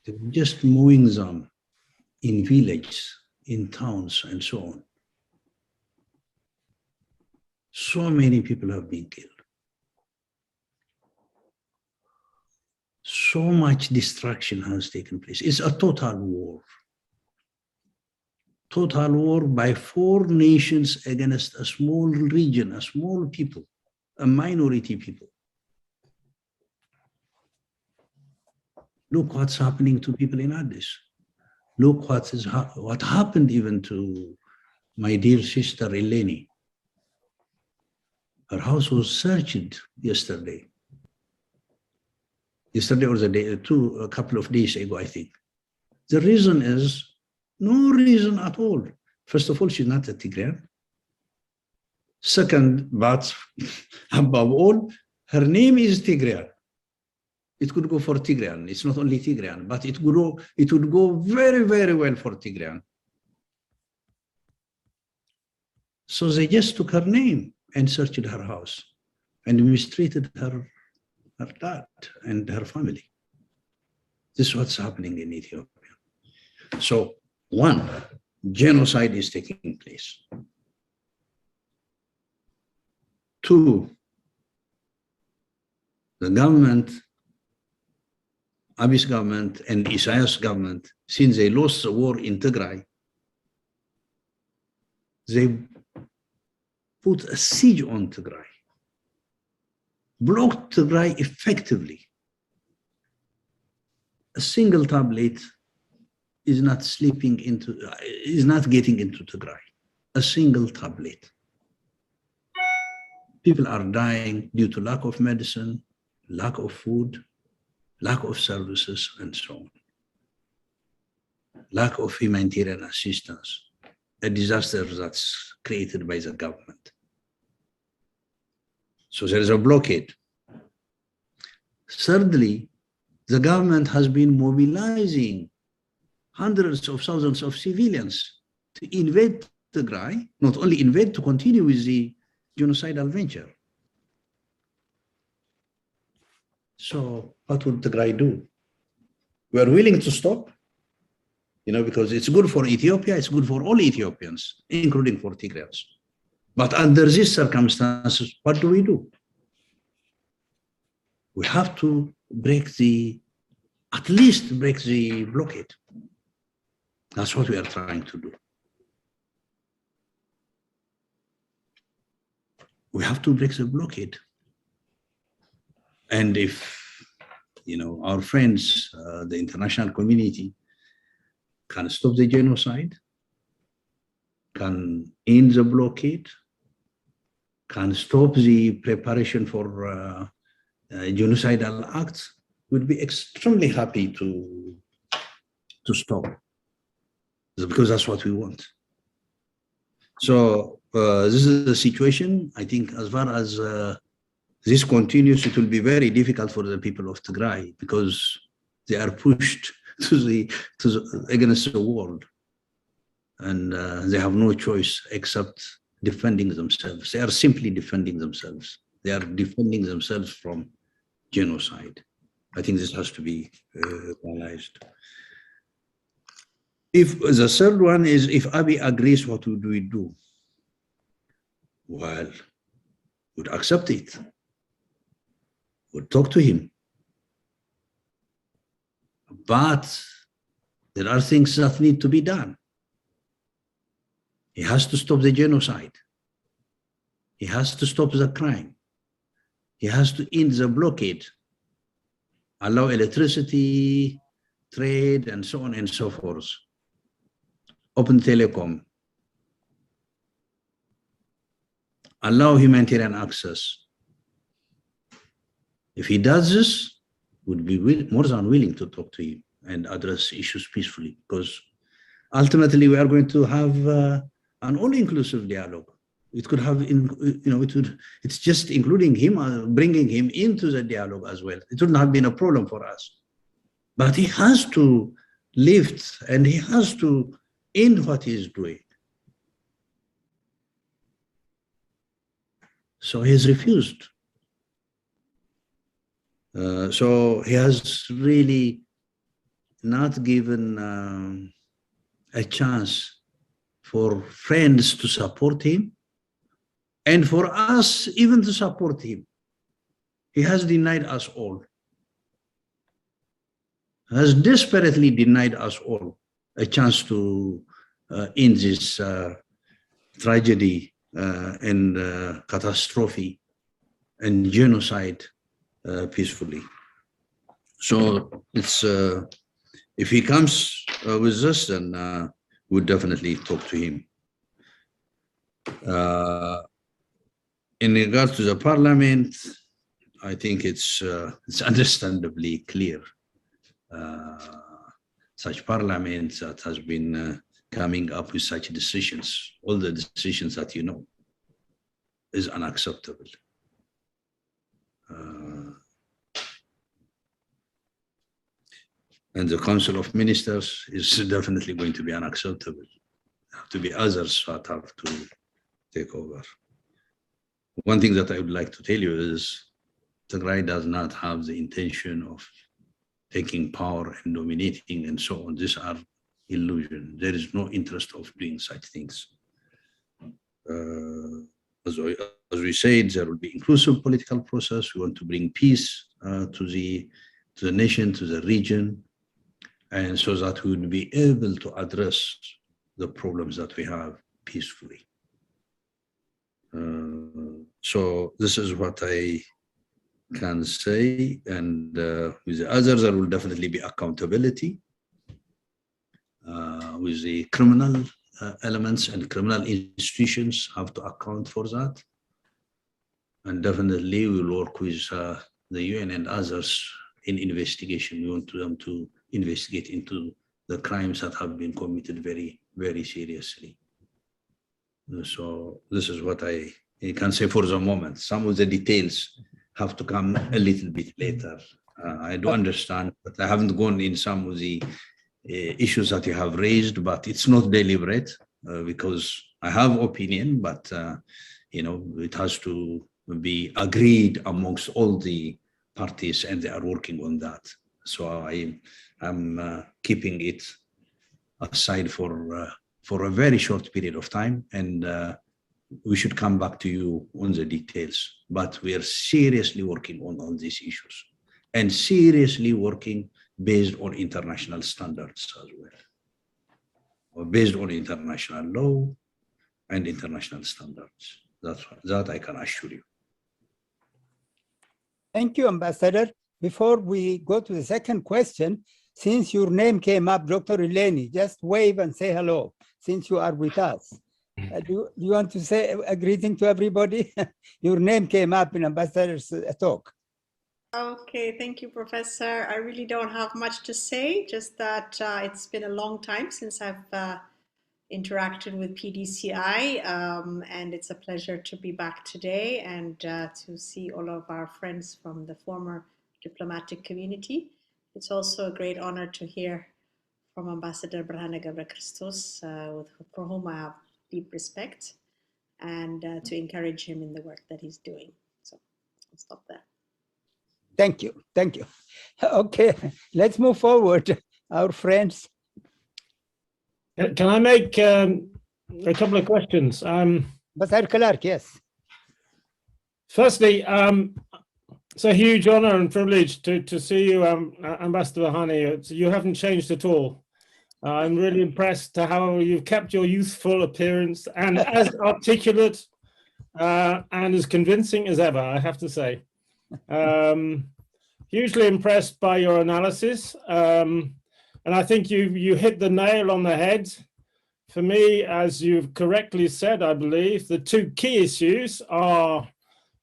They were just mowing them in villages, in towns, and so on. So many people have been killed. So much destruction has taken place. It's a total war. Total war by 4 nations against a small region, a small people, a minority people. Look what's happening to people in Addis. Look what happened even to my dear sister Eleni. Her house was searched yesterday. Yesterday or a couple of days ago, I think. The reason is no reason at all. First of all, she's not a Tigrayan. Second, but above all, her name is Tigrayan. It could go for Tigrayan. It's not only Tigrayan, but it would go very, very well for Tigrayan. So they just took her name and searched her house and mistreated her dad and her family. This is what's happening in Ethiopia. So, 1, genocide is taking place. 2, the government, Abiy's government and Isaiah's government, since they lost the war in Tigray, they put a siege on Tigray, blocked Tigray effectively. A single tablet is not getting into Tigray. A single tablet. People are dying due to lack of medicine, lack of food, lack of services, and so on. Lack of humanitarian assistance, a disaster that's created by the government. So there is a blockade. Thirdly, the government has been mobilizing hundreds of thousands of civilians to invade Tigray, not only invade, to continue with the genocidal venture. So what would Tigray do? We are willing to stop, because it's good for Ethiopia, it's good for all Ethiopians, including for Tigrayans. But under these circumstances, what do? We have to at least break the blockade. That's what we are trying to do. We have to break the blockade. And if, our friends, the international community, can stop the genocide, can end the blockade, can stop the preparation for genocidal acts, we'd be extremely happy to stop, because that's what we want. So this is the situation. I think as far as this continues, it will be very difficult for the people of Tigray, because they are pushed against the world, and they have no choice except defending themselves. They are simply defending themselves. They are defending themselves from genocide. I think this has to be realized. If the third one is, if Abiy agrees, what would we do? Well, we'd accept it. We'd talk to him. But there are things that need to be done. He has to stop the genocide. He has to stop the crime. He has to end the blockade, allow electricity, trade, and so on and so forth. Open telecom. Allow humanitarian access. If he does this, would be more than willing to talk to him and address issues peacefully, because ultimately we are going to have an all-inclusive dialogue. It could have, it's just including him, bringing him into the dialogue as well. It wouldn't have been a problem for us. But he has to lift and he has to end what he is doing. So he has refused. So he has really not given a chance for friends to support him and for us even to support him. He has denied us all. Has desperately denied us all a chance to end this tragedy and catastrophe and genocide peacefully. So it's if he comes with us, then we'll definitely talk to him. In regard to the parliament, I think it's understandably clear. Such parliament that has been coming up with such decisions, all the decisions that you know, is unacceptable. And the Council of Ministers is definitely going to be unacceptable. There have to be others that have to take over. One thing that I would like to tell you is Tigray does not have the intention of taking power and dominating and so on. These are illusions. There is no interest of doing such things. As we said, there will be inclusive political process. We want to bring peace to the nation, to the region, and so that we would be able to address the problems that we have peacefully. So this is what I can say, and with the others there will definitely be accountability with the criminal elements, and criminal institutions have to account for that, and definitely we will work with the UN and others in investigation. We want them to investigate into the crimes that have been committed very, very seriously. So this is what I can say for the moment. Some of the details have to come a little bit later. I do understand, but I haven't gone in some of the issues that you have raised, but it's not deliberate because I have opinion, but it has to be agreed amongst all the parties, and they are working on that. So I'm keeping it aside for a very short period of time, and we should come back to you on the details. But we are seriously working on all these issues, and seriously working based on international standards as well, or based on international law and international standards. That I can assure you. Thank you, Ambassador. Before we go to the second question, since your name came up, Dr. Eleni, just wave and say hello, since you are with us. Do you want to say a greeting to everybody? Your name came up in Ambassador's talk. Okay, thank you, Professor. I really don't have much to say, just that it's been a long time since I've interacted with PDCI, and it's a pleasure to be back today and to see all of our friends from the former diplomatic community. It's also a great honor to hear from Ambassador Brhane ገብረክርስቶስ, for whom I have deep respect, and to encourage him in the work that he's doing. So I'll stop there. Thank you. Thank you. Okay, let's move forward. Our friends. Can I make a couple of questions? Ambassador Clark, yes. Firstly, it's a huge honor and privilege to see you, Ambassador Brhane. You haven't changed at all. I'm really impressed to how you've kept your youthful appearance and as articulate and as convincing as ever, I have to say. Hugely impressed by your analysis. And I think you hit the nail on the head. For me, as you've correctly said, I believe, the two key issues are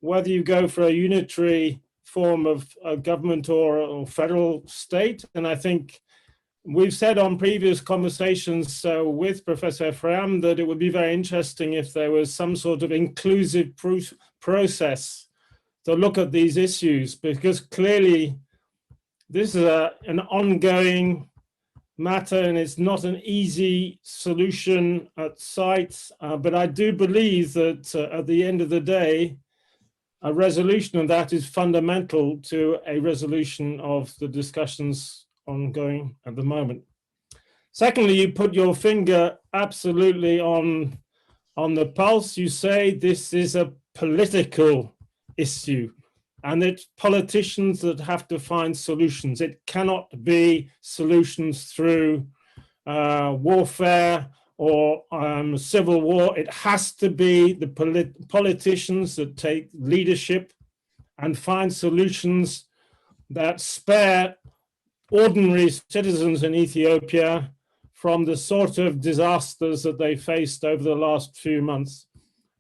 whether you go for a unitary form of government or federal state. And I think we've said on previous conversations with Professor Ephraim that it would be very interesting if there was some sort of inclusive process to look at these issues, because clearly this is an ongoing matter and it's not an easy solution at sight. But I do believe that at the end of the day, a resolution of that is fundamental to a resolution of the discussions ongoing at the moment. Secondly, you put your finger absolutely on the pulse. You say this is a political issue and it's politicians that have to find solutions. It cannot be solutions through warfare or civil war. It has to be the politicians that take leadership and find solutions that spare ordinary citizens in Ethiopia from the sort of disasters that they faced over the last few months.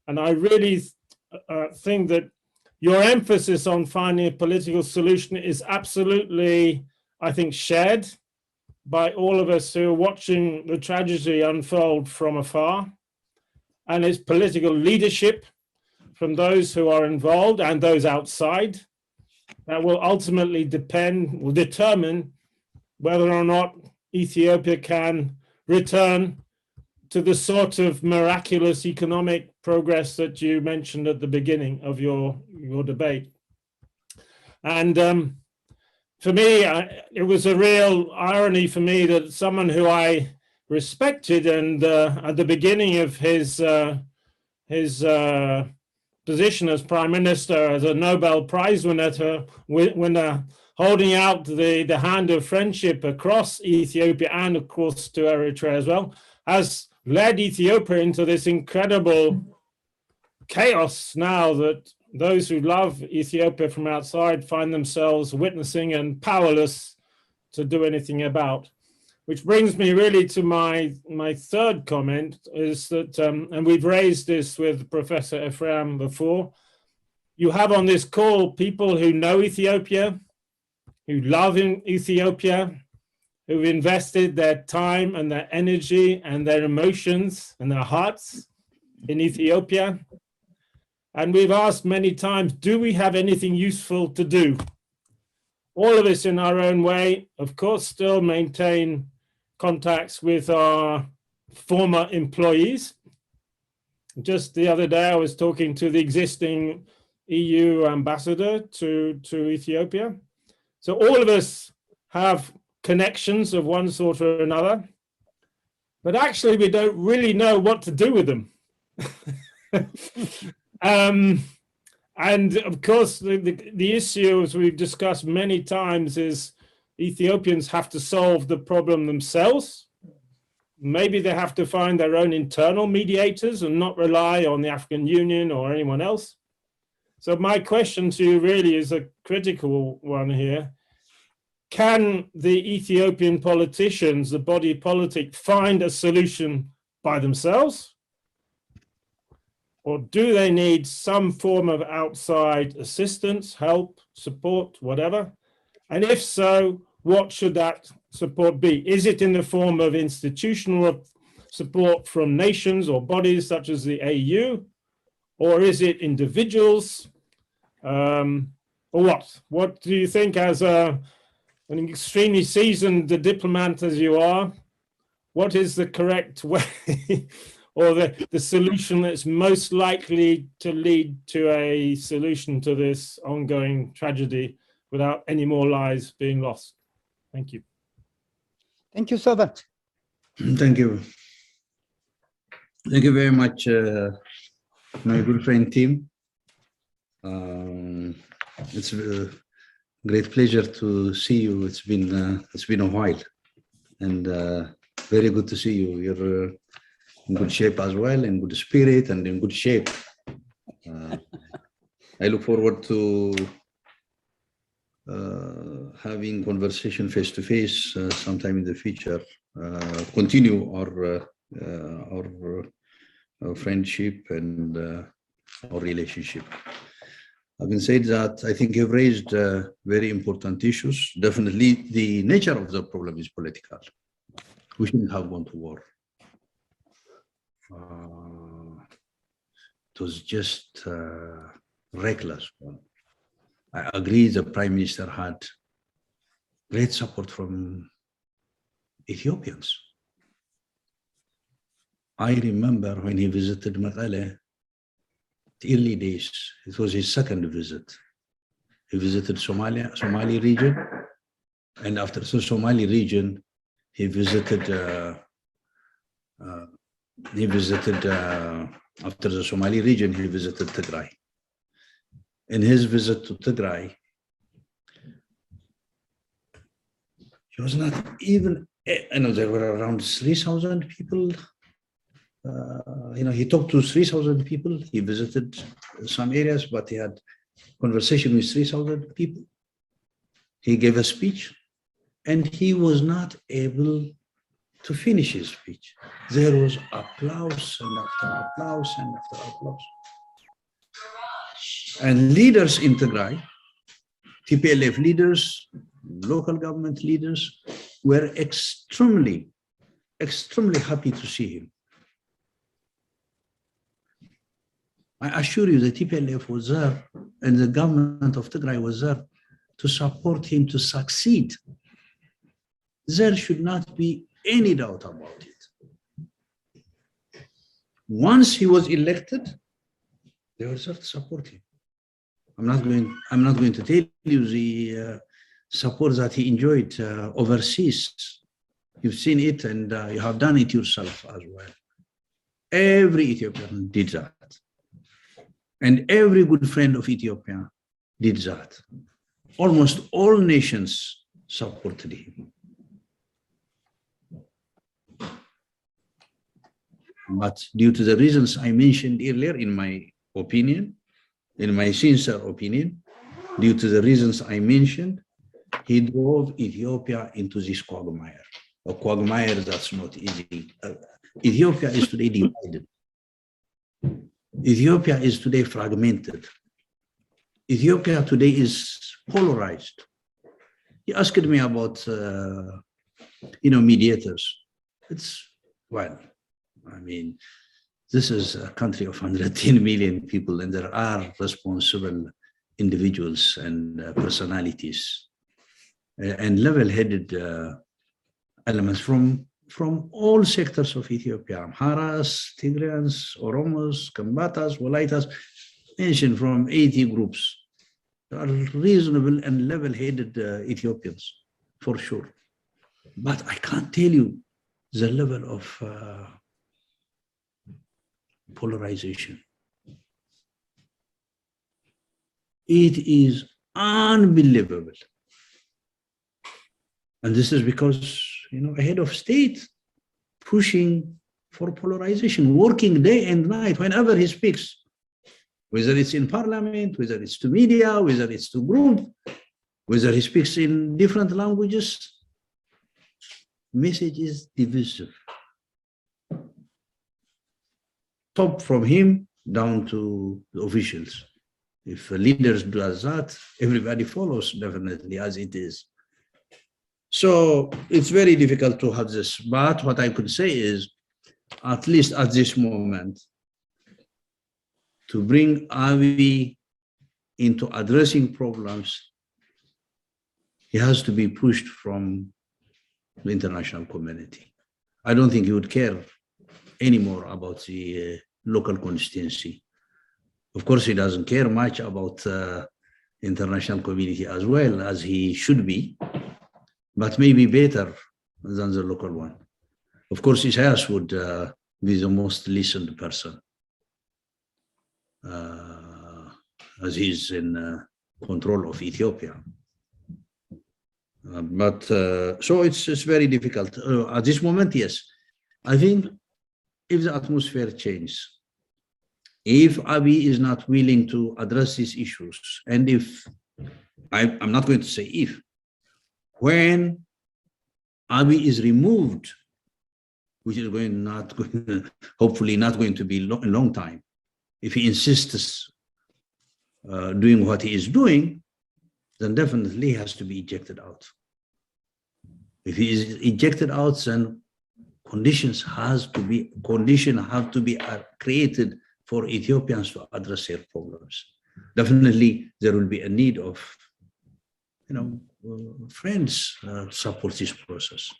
And I really think that your emphasis on finding a political solution is absolutely, I think, shared by all of us who are watching the tragedy unfold from afar. And it's political leadership from those who are involved and those outside that will ultimately determine whether or not Ethiopia can return to the sort of miraculous economic progress that you mentioned at the beginning of your debate. And for me, it was a real irony for me that someone who I respected and at the beginning of his position as Prime Minister, as a Nobel Prize winner, holding out the hand of friendship across Ethiopia and of course to Eritrea as well, has led Ethiopia into this incredible chaos now that those who love Ethiopia from outside find themselves witnessing and powerless to do anything about. Which brings me really to my third comment is that, and we've raised this with Professor Ephraim before, you have on this call people who know Ethiopia, who love Ethiopia, who've invested their time and their energy and their emotions and their hearts in Ethiopia. And we've asked many times, do we have anything useful to do? All of us in our own way, of course, still maintain contacts with our former employees. Just the other day, I was talking to the existing EU ambassador to Ethiopia. So all of us have connections of one sort or another, but actually we don't really know what to do with them. And of course, the issue, as we've discussed many times, is Ethiopians have to solve the problem themselves. Maybe they have to find their own internal mediators and not rely on the African Union or anyone else. So my question to you really is a critical one here. Can the Ethiopian politicians, the body politic, find a solution by themselves? Or do they need some form of outside assistance, help, support, whatever? And if so, what should that support be? Is it in the form of institutional support from nations or bodies such as the AU? Or is it individuals? Or what? What do you think, as an extremely seasoned diplomat as you are, what is the correct way or the solution that's most likely to lead to a solution to this ongoing tragedy without any more lives being lost? Thank you. Thank you so much. Thank you. Thank you very much, my good friend Tim. It's a great pleasure to see you. It's been a while, and very good to see you. You're in good shape as well, in good spirit and in good shape. I look forward to having conversation face to face sometime in the future. Continue our friendship and our relationship. Having said that, I think you've raised very important issues. Definitely, the nature of the problem is political. We shouldn't have gone to war. It was just reckless. I agree the Prime Minister had great support from Ethiopians. I remember when he visited Mekelle, the early days, it was his second visit. He visited Somali region, and after the Somali region, he visited after the Somali region, he visited Tigray. In his visit to Tigray, he was not even, there were around 3,000 people. He talked to 3,000 people. He visited some areas, but he had conversation with 3,000 people. He gave a speech, and he was not able to finish his speech. There was applause and after applause and after applause. And leaders in Tigray, TPLF leaders, local government leaders, were extremely, extremely happy to see him. I assure you, the TPLF was there, and the government of Tigray was there to support him to succeed. There should not be any doubt about it. Once he was elected, they were there to support him. I'm not going to tell you the support that he enjoyed overseas. You've seen it, and you have done it yourself as well. Every Ethiopian did that. And every good friend of Ethiopia did that. Almost all nations supported him. But due to the reasons I mentioned earlier, in my opinion, in my sincere opinion, due to the reasons I mentioned, he drove Ethiopia into this quagmire, a quagmire that's not easy. Ethiopia is today divided. Ethiopia is today fragmented. Ethiopia today is polarized. He asked me about, mediators. This is a country of 110 million people, and there are responsible individuals and personalities and level-headed elements from all sectors of Ethiopia: Amharas, Tigrayans, Oromos, Kambatas, Walaitas, mentioned from 80 groups. There are reasonable and level-headed Ethiopians, for sure. But I can't tell you the level of polarization. It is unbelievable. And this is because, a head of state pushing for polarization, working day and night whenever he speaks, whether it's in parliament, whether it's to media, whether it's to group, whether he speaks in different languages, message is divisive. Top from him down to the officials. If leaders do that, everybody follows, definitely, as it is. So it's very difficult to have this. But what I could say is, at least at this moment, to bring Abiy into addressing problems, he has to be pushed from the international community. I don't think he would care anymore about the local constituency. Of course, he doesn't care much about the international community as well, as he should be, but maybe better than the local one. Of course, Isaias would be the most listened person, as he's in control of Ethiopia. So it's very difficult. At this moment, yes. I think if the atmosphere changes, if Abiy is not willing to address these issues, and if, I'm not going to say if, when Abiy is removed, which is hopefully not going to be a long time, if he insists doing what he is doing, then definitely he has to be ejected out. If he is ejected out, then conditions have to be created for Ethiopians to address their problems. Definitely, there will be a need of, friends support this process.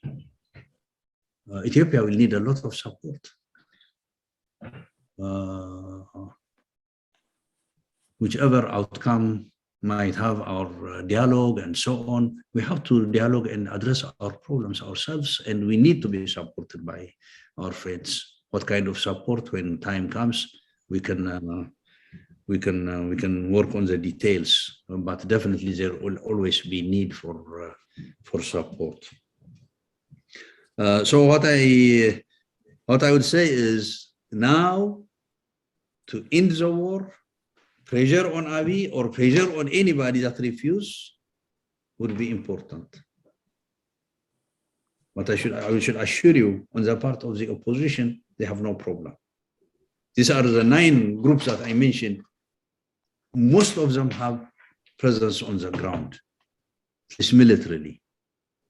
Ethiopia will need a lot of support. Whichever outcome might have our dialogue and so on, we have to dialogue and address our problems ourselves, and we need to be supported by our friends. What kind of support? When time comes, we can work on the details, but definitely there will always be need for support. So what I would say is, now to end the war, pressure on Abiy or pressure on anybody that refuse would be important. But I should assure you, on the part of the opposition, they have no problem. These are the 9 groups that I mentioned. Most of them have presence on the ground. It's militarily.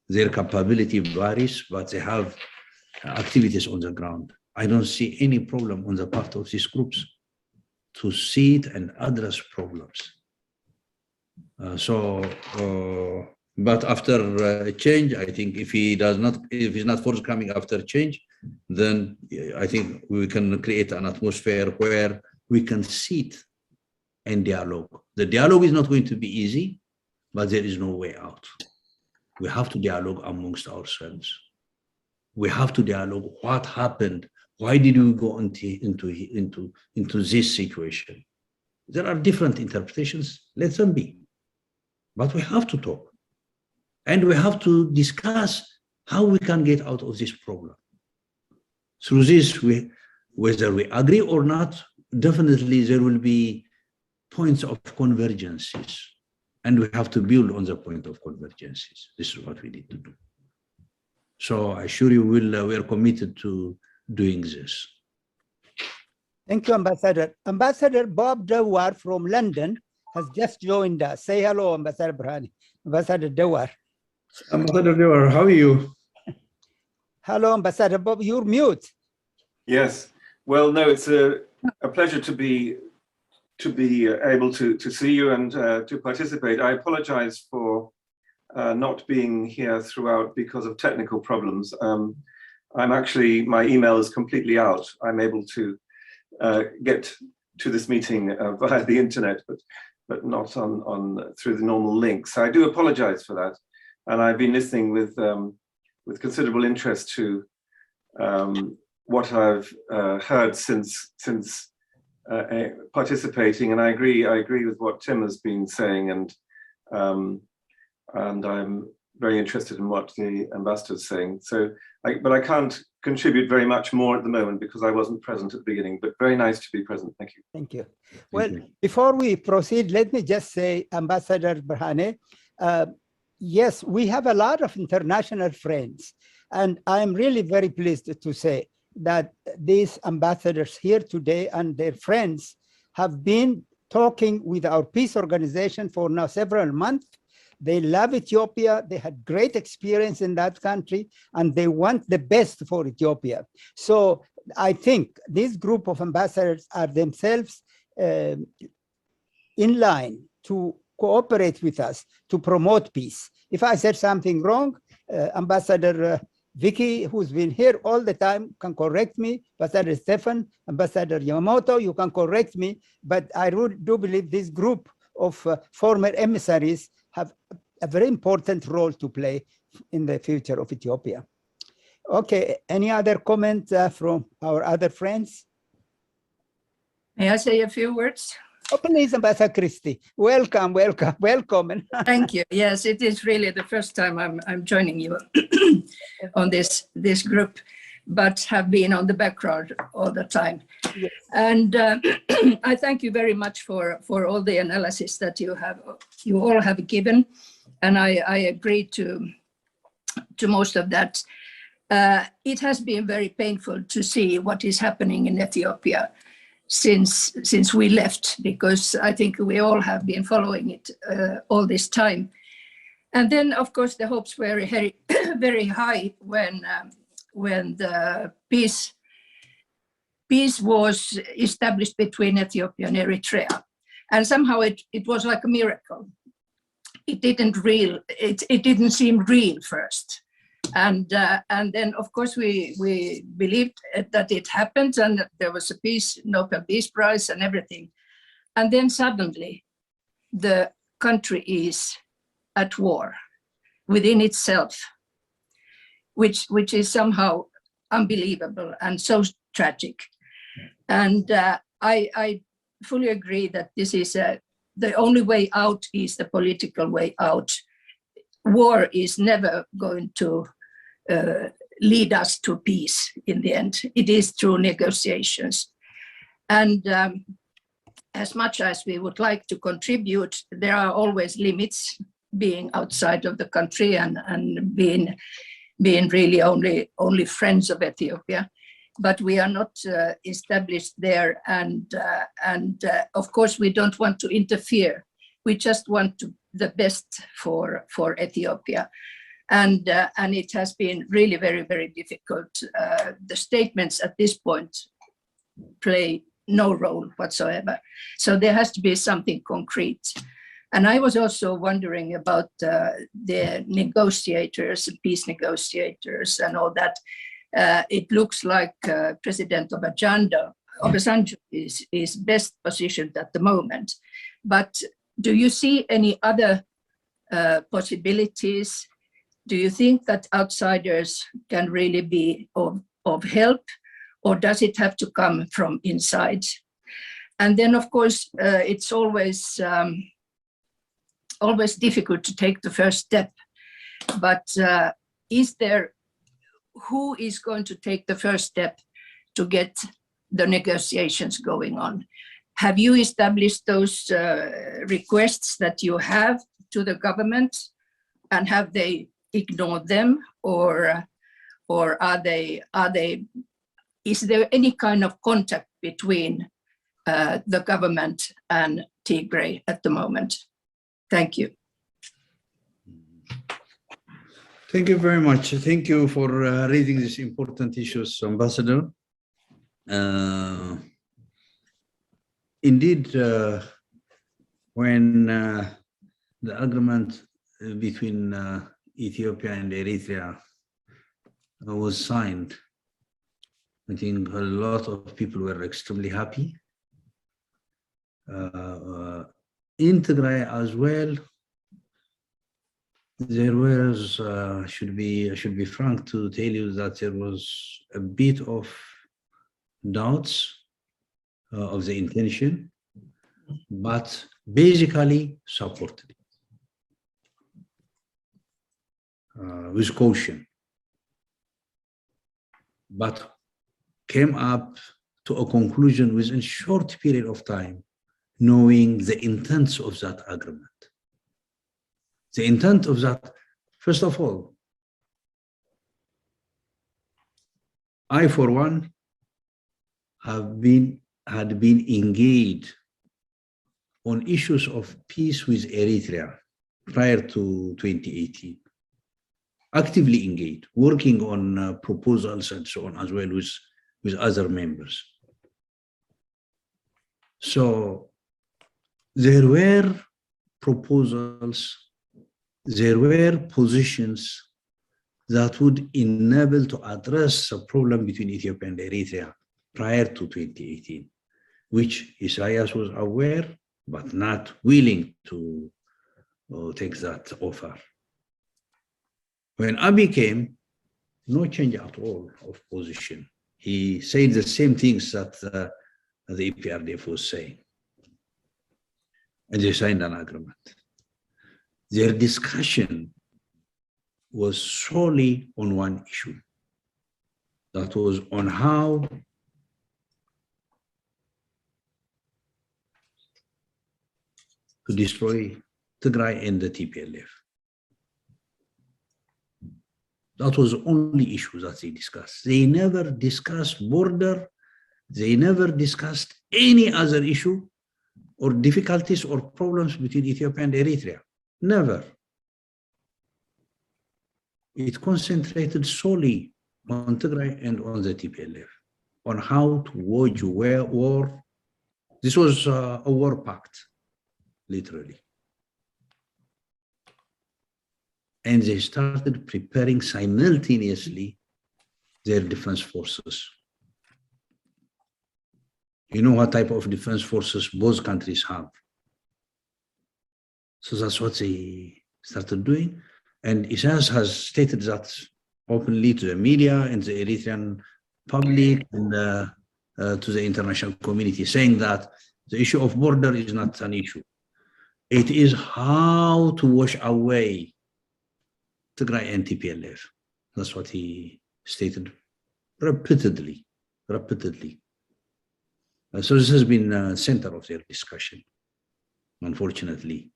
Their capability varies, but they have activities on the ground. I don't see any problem on the part of these groups to see it and address problems. But after a change, I think if he's not forthcoming after change, then I think we can create an atmosphere where we can sit and dialogue. The dialogue is not going to be easy, but there is no way out. We have to dialogue amongst ourselves. We have to dialogue what happened. Why did we go into this situation? There are different interpretations. Let them be. But we have to talk. And we have to discuss how we can get out of this problem. Through this, whether we agree or not, definitely there will be points of convergences. And we have to build on the point of convergences. This is what we need to do. So I assure you we are committed to doing this. Thank you, Ambassador. Ambassador Bob Dewar from London has just joined us. Say hello, Ambassador Burhani. Ambassador Dewar. Ambassador Dewar, how are you? Hello, Ambassador Bob. You're mute. Yes. Well, no, it's a pleasure to be able to see you and to participate. I apologize for not being here throughout because of technical problems. My email is completely out. I'm able to get to this meeting via the internet, but not through the normal links. So I do apologize for that. And I've been listening with considerable interest to what I've heard since participating, and I agree with what Tim has been saying, and I'm very interested in what the ambassador is saying. But I can't contribute very much more at the moment because I wasn't present at the beginning, but very nice to be present. Thank you. Thank you. Well, before we proceed, let me just say, Ambassador Burhani, yes, we have a lot of international friends, and I'm really very pleased to say that these ambassadors here today and their friends have been talking with our peace organization for now several months. They love Ethiopia. They had great experience in that country, and they want the best for Ethiopia. So I think this group of ambassadors are themselves in line to cooperate with us to promote peace. If I said something wrong, Ambassador Vicky, who's been here all the time, can correct me. Ambassador Stefan, Ambassador Yamamoto, you can correct me. But I do believe this group of former emissaries have a very important role to play in the future of Ethiopia. Okay, any other comments from our other friends? May I say a few words? Oh, please, Ambassador Christie. Welcome, welcome, welcome. Thank you. Yes, it is really the first time I'm joining you on this group, but have been on the background all the time. Yes. And I thank you very much for all the analysis that you all have given, and I agree to most of that. It has been very painful to see what is happening in Ethiopia. since we left, because I think we all have been following it all this time. And then, of course, the hopes were very, very high when the peace was established between Ethiopia and Eritrea. And somehow it was like a miracle. It didn't seem real first. And then, of course, we believed that it happened, and there was a Nobel Peace Prize and everything. And then suddenly, the country is at war within itself, which is somehow unbelievable and so tragic. And I fully agree that this is the only way out is the political way out. War is never going to lead us to peace in the end. It is through negotiations. And as much as we would like to contribute, there are always limits, being outside of the country and being really only friends of Ethiopia. But we are not established there, and of course we don't want to interfere. We just want the best for Ethiopia, and it has been really very, very difficult. The statements at this point play no role whatsoever. So there has to be something concrete. And I was also wondering about the negotiators, peace negotiators, and all that. It looks like President Obasanjo is best positioned at the moment. But do you see any other possibilities? Do you think that outsiders can really be of help, or does it have to come from inside? And then, of course, it's always difficult to take the first step. But who is going to take the first step to get the negotiations going on? Have you established those requests that you have to the government, and have they ignored them, or is there any kind of contact between the government and Tigray at the moment? Thank you. Thank you very much. Thank you for raising these important issues, Ambassador. Indeed, when the agreement between Ethiopia and Eritrea was signed, I think a lot of people were extremely happy. In Tigray as well, there was, I should be frank to tell you that there was a bit of doubts of the intention, but basically supported it with caution, but came up to a conclusion within a short period of time, knowing the intents of that agreement. The intent of that, first of all, I, for one, had been engaged on issues of peace with Eritrea prior to 2018. Actively engaged, working on proposals and so on, as well with other members. So there were proposals, there were positions that would enable to address the problem between Ethiopia and Eritrea prior to 2018, which Isaias was aware, but not willing to take that offer. When Abiy came, no change at all of position. He said the same things that the EPRDF was saying. And they signed an agreement. Their discussion was solely on one issue. That was on how to destroy Tigray and the TPLF. That was the only issue that they discussed. They never discussed border They never discussed any other issue or difficulties or problems between Ethiopia and Eritrea. Never. It concentrated solely on Tigray and on the TPLF, on how to wage war. This was a war pact, literally. And they started preparing simultaneously their defense forces. You know what type of defense forces both countries have. So that's what they started doing. And Isaias has stated that openly to the media and the Eritrean public and to the international community, saying that the issue of border is not an issue. It is how to wash away Tigray and TPLF. That's what he stated repeatedly. So this has been the center of their discussion, unfortunately.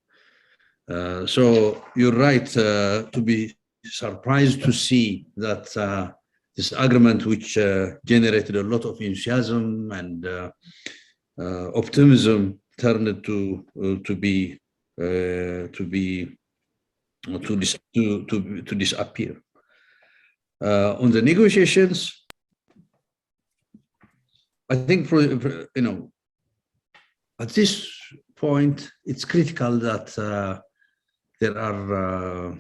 So you're right to be surprised to see that this agreement, which generated a lot of enthusiasm and optimism, turned to disappear. On the negotiations, I think, at this point, it's critical that there are,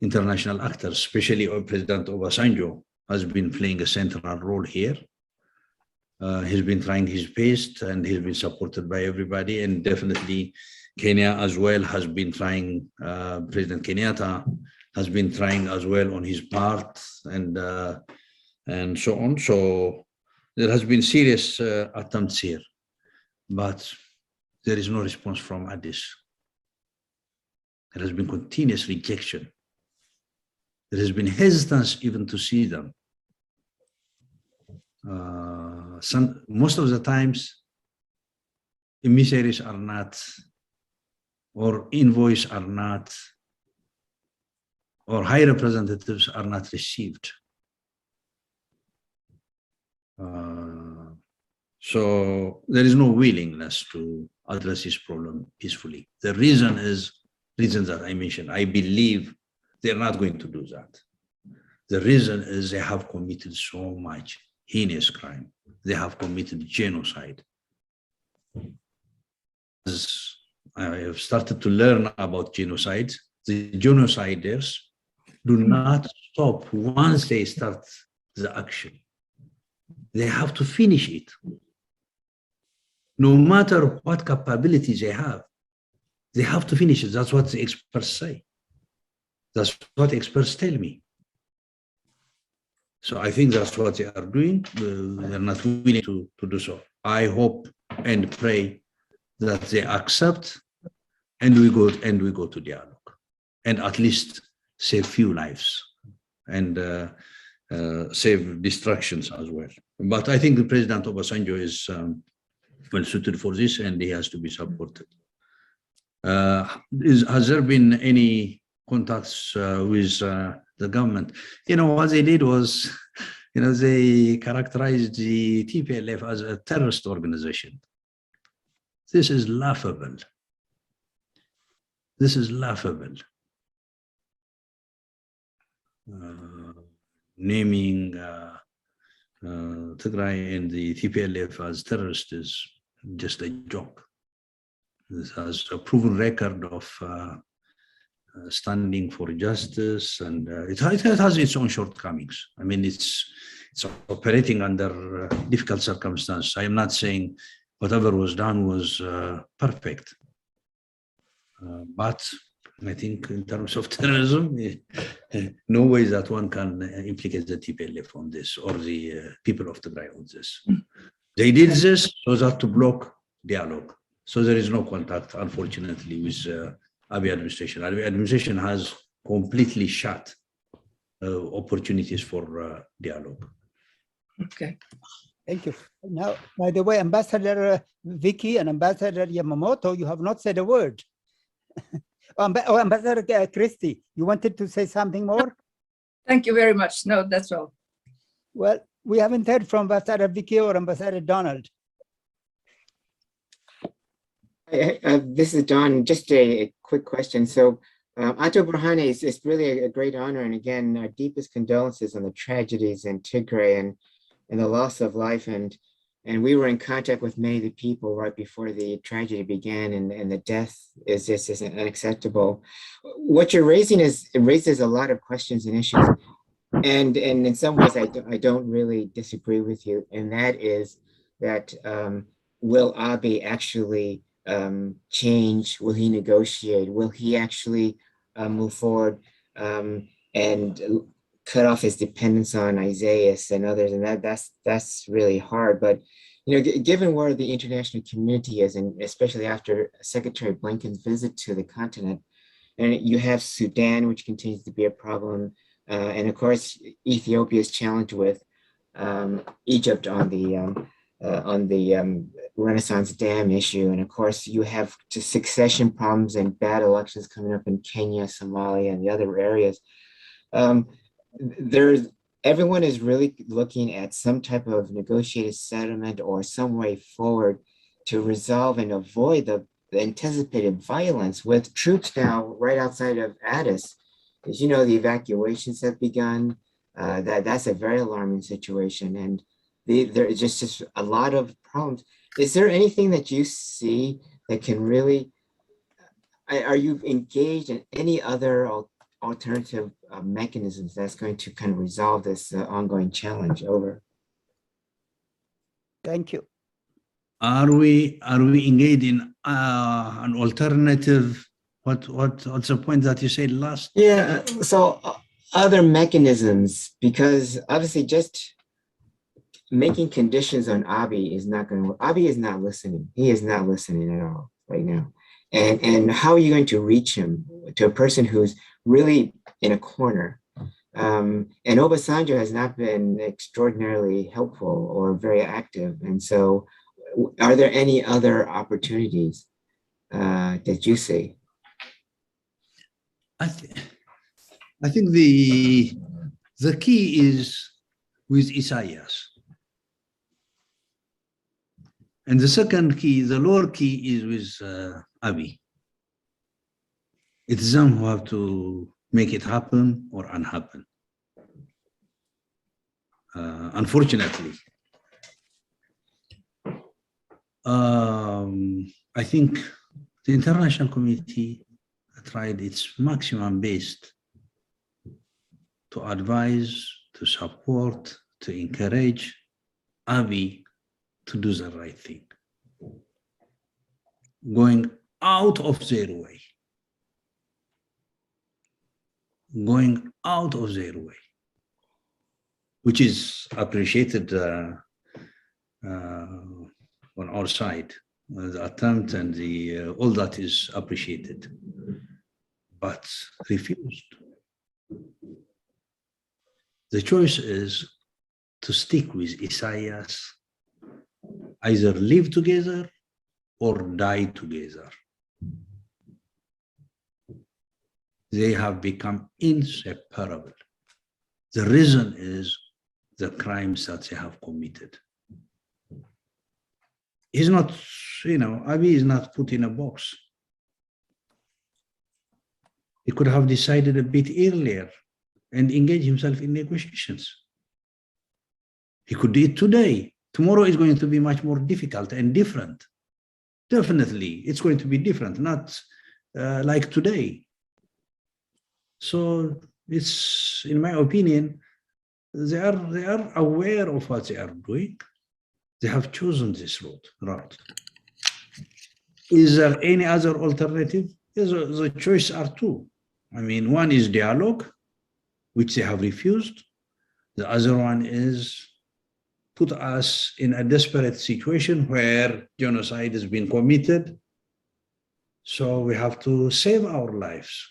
international actors, especially President Obasanjo has been playing a central role here. He's been trying his best and he's been supported by everybody, and definitely Kenya as well has been trying, President Kenyatta has been trying as well on his part, and so on. So there has been serious attempts here, but there is no response from Addis. There has been continuous rejection. There has been hesitance even to see them. Most of the times, emissaries are not, or envoys are not, or high representatives are not received. So there is no willingness to address this problem peacefully. The reason is reasons that I mentioned. I believe they're not going to do that. The reason is they have committed so much heinous crime. They have committed genocide. As I have started to learn about genocide, the genociders do not stop once they start the action. They have to finish it. No matter what capabilities they have to finish it. That's what the experts say. That's what experts tell me. So I think that's what they are doing. They're not willing to do so. I hope and pray that they accept, and we go to dialogue, and at least save few lives and save destructions as well. But I think the President Obasanjo is well suited for this, and he has to be supported. Has there been any contacts with the government? What they did was, they characterized the TPLF as a terrorist organization. This is laughable. This is laughable. Naming Tigray and the TPLF as terrorists is just a joke. This has a proven record of standing for justice, and it has its own shortcomings. I mean, it's operating under difficult circumstances. I am not saying whatever was done was perfect, but I think in terms of terrorism, no way that one can implicate the TPLF on this, or the people of Tigray on this. They did this so that to block dialogue. So there is no contact, unfortunately, with Abiy administration. Abiy administration has completely shut opportunities for dialogue. Okay. Thank you. Now, by the way, Ambassador Vicky and Ambassador Yamamoto, you have not said a word. Ambassador Christie, you wanted to say something more? Thank you very much. No, that's all. Well, We haven't heard from Ambassador Vicky or Ambassador Donald. This is Don. Just a quick question. So, Ato Burhane, it's really a great honor. And again, our deepest condolences on the tragedies in Tigray and the loss of life. And we were in contact with many of the people right before the tragedy began, and the death is just unacceptable. What you're raising raises a lot of questions and issues. And in some ways, I don't really disagree with you. And that is that will Abiy actually change? Will he negotiate? Will he actually move forward and cut off his dependence on Isaiah and others? And that's really hard. But given where the international community is, and especially after Secretary Blinken's visit to the continent, and you have Sudan, which continues to be a problem, and of course Ethiopia's challenge with Egypt on the Renaissance Dam issue, and of course you have succession problems and bad elections coming up in Kenya, Somalia, and the other areas. Everyone is really looking at some type of negotiated settlement or some way forward to resolve and avoid the anticipated violence with troops now right outside of Addis. As you know, the evacuations have begun. That's a very alarming situation, and there is just a lot of problems. Is there anything that you see that can really, are you engaged in any other alternative mechanisms that's going to kind of resolve this ongoing challenge? Over. Thank you. Are we engaged in an alternative? What's the point that you said last? Yeah, so other mechanisms, because obviously just making conditions on Abiy is not going to work. Abiy is not listening. He is not listening at all right now. And how are you going to reach him, to a person who's really in a corner? And Obasanjo has not been extraordinarily helpful or very active. And so are there any other opportunities that you see? I think the key is with Isaias. And the second key, the lower key, is with Abiy. It's them who have to make it happen or unhappen. Unfortunately. I think the international community tried its maximum best to advise, to support, to encourage Abiy to do the right thing, going out of their way, which is appreciated on our side. The attempt and all that is appreciated, but refused. The choice is to stick with Isaias, either live together or die together. They have become inseparable. The reason is the crimes that they have committed. He's not, Abiy is not put in a box. He could have decided a bit earlier and engage himself in negotiations. He could do it today. Tomorrow is going to be much more difficult and different. Definitely, it's going to be different, not like today. So it's, in my opinion, they are aware of what they are doing. They have chosen this route. Is there any other alternative? Yes, the choices are two. I mean, one is dialogue, which they have refused. The other one is put us in a desperate situation where genocide has been committed. So we have to save our lives.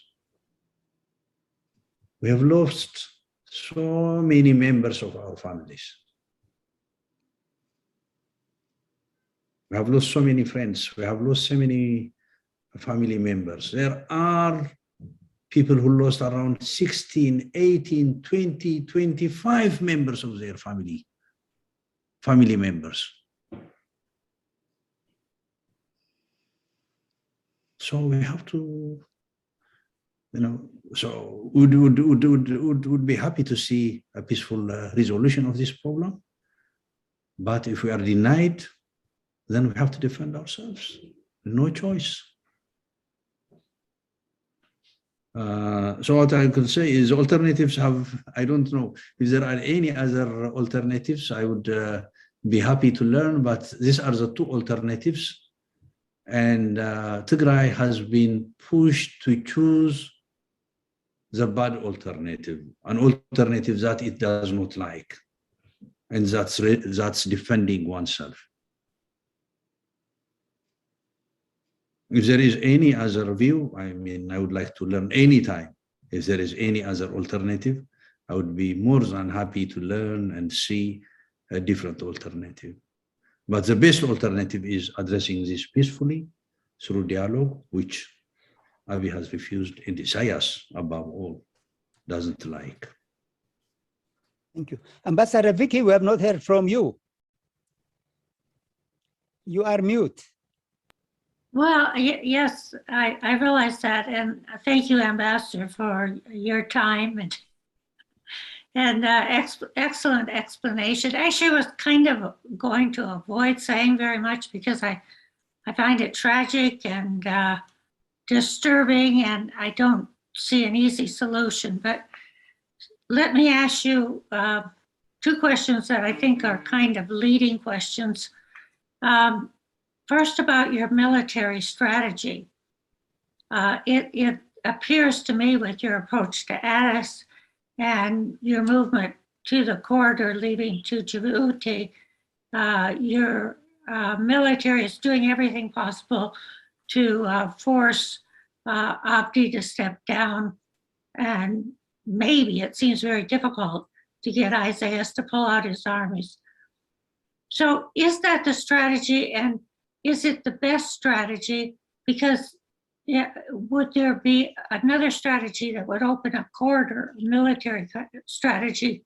We have lost so many members of our families. We have lost so many friends. We have lost so many family members. There are people who lost around 16, 18, 20, 25 members of their family family members. So we have to, so would be happy to see a peaceful resolution of this problem. But if we are denied, then we have to defend ourselves. No choice. So what I could say is alternatives have, I don't know if there are any other alternatives. I would be happy to learn, but these are the two alternatives. And Tigray has been pushed to choose the bad alternative, an alternative that it does not like, and that's defending oneself. If there is any other view, I mean, I would like to learn anytime. If there is any other alternative, I would be more than happy to learn and see a different alternative. But the best alternative is addressing this peacefully through dialogue, which Abiy has refused, and Isaias, above all, doesn't like. Thank you. Ambassador Vicky, we have not heard from you. You are mute. Well, yes, I realize that, and thank you, Ambassador, for your time and excellent explanation. Actually, I was kind of going to avoid saying very much because I find it tragic and disturbing, and I don't see an easy solution. But let me ask you two questions that I think are kind of leading questions. First, about your military strategy. It appears to me with your approach to Addis and your movement to the corridor leading to Djibouti, your military is doing everything possible to force Abdi to step down, and maybe it seems very difficult to get Isaias to pull out his armies. So is that the strategy, and is it the best strategy? Because would there be another strategy that would open a corridor, a military strategy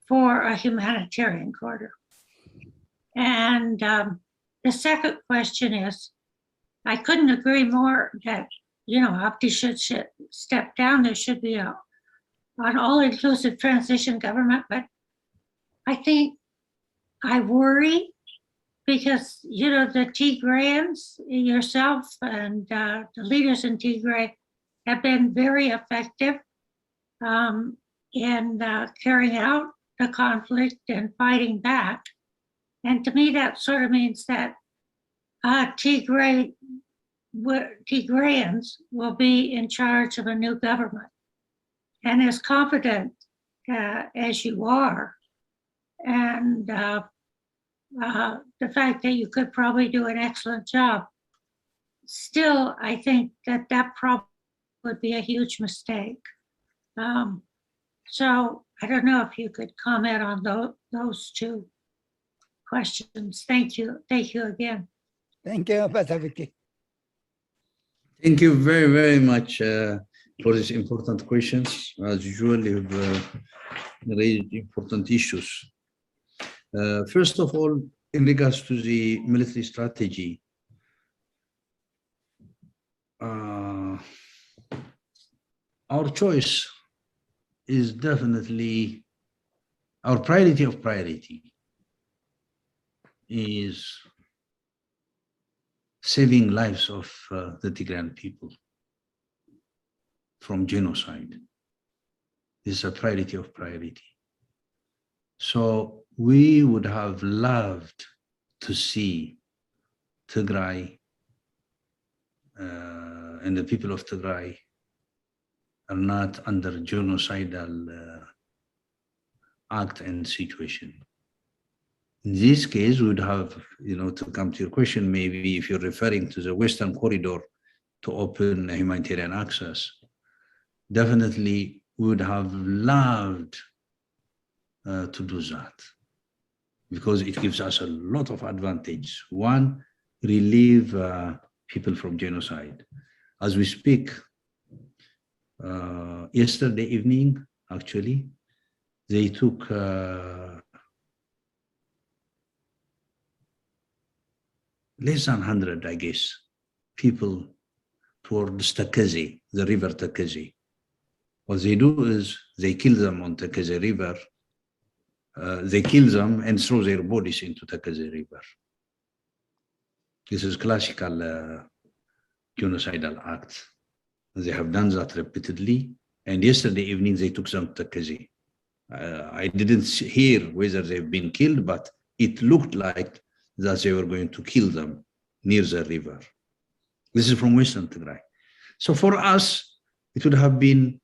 for a humanitarian corridor? And the second question is, I couldn't agree more that, Abdi should step down. There should be an all-inclusive transition government, but I worry because, the Tigrayans, yourself and the leaders in Tigray have been very effective in carrying out the conflict and fighting back. And to me, that sort of means that Tigrayans will be in charge of a new government. And as confident as you are, and the fact that you could probably do an excellent job, still, I think that probably would be a huge mistake. So I don't know if you could comment on those two questions. Thank you. Thank you again. Thank you, Ambassador Vicky. Thank you very, very much for these important questions. As usual, you've raised important issues. First of all, in regards to the military strategy, our choice is definitely, our priority of priority is saving lives of the Tigrayan people from genocide. This is a priority of priority. So we would have loved to see Tigray and the people of Tigray are not under genocidal act and situation. In this case, we would have, to come to your question, maybe if you're referring to the Western corridor to open humanitarian access, definitely we would have loved to do that, because it gives us a lot of advantage. One, relieve people from genocide. As we speak, yesterday evening, actually, they took less than 100, I guess, people towards Tekeze, the river Tekeze. What they do is they kill them on Tekeze River. They kill them and throw their bodies into Tekeze River. This is classical genocidal act. They have done that repeatedly. And yesterday evening, they took them to Tekeze. I didn't hear whether they've been killed, but it looked like that they were going to kill them near the river. This is from Western Tigray. So for us, it would have been,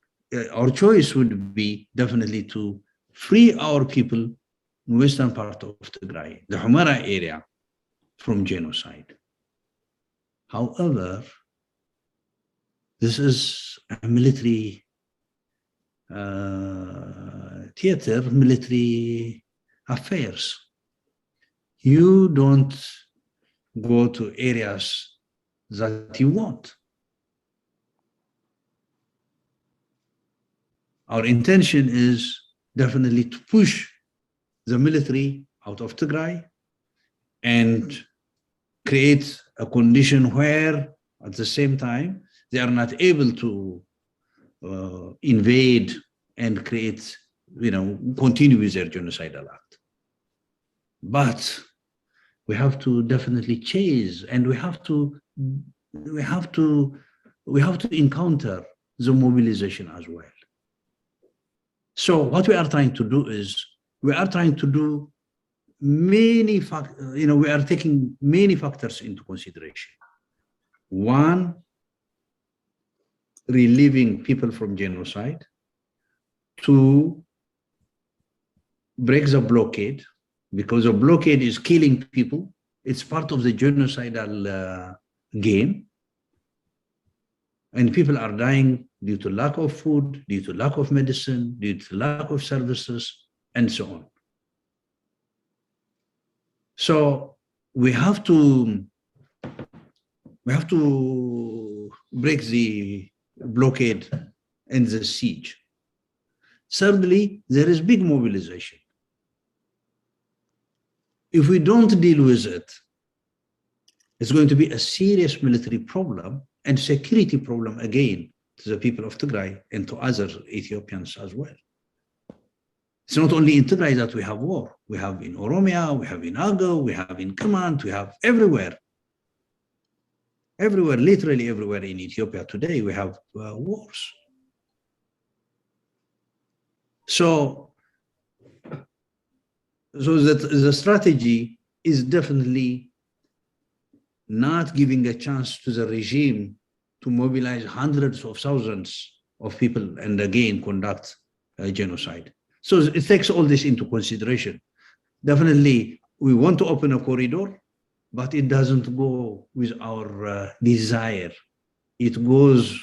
our choice would be definitely to free our people in western part of Tigray, the Humara area, from genocide. However, this is a military theater, military affairs. You don't go to areas that you want. Our intention is definitely to push the military out of Tigray and create a condition where, at the same time, they are not able to invade and create, continue with their genocidal act. But we have to definitely chase, and we have to encounter the mobilization as well. So what we are trying to do is, we are trying to do many we are taking many factors into consideration. One, relieving people from genocide. Two, break the blockade, because the blockade is killing people. It's part of the genocidal game. And people are dying due to lack of food, due to lack of medicine, due to lack of services, and so on. So we have to break the blockade and the siege. Thirdly, there is big mobilization. If we don't deal with it, it's going to be a serious military problem and security problem again to the people of Tigray and to other Ethiopians as well. It's not only in Tigray that we have war. We have in Oromia, we have in Ago, we have in Command, we have everywhere. Everywhere, literally everywhere in Ethiopia today, we have wars. So that the strategy is definitely not giving a chance to the regime to mobilize hundreds of thousands of people and again conduct a genocide. So it takes all this into consideration. Definitely, we want to open a corridor, but it doesn't go with our desire. It goes,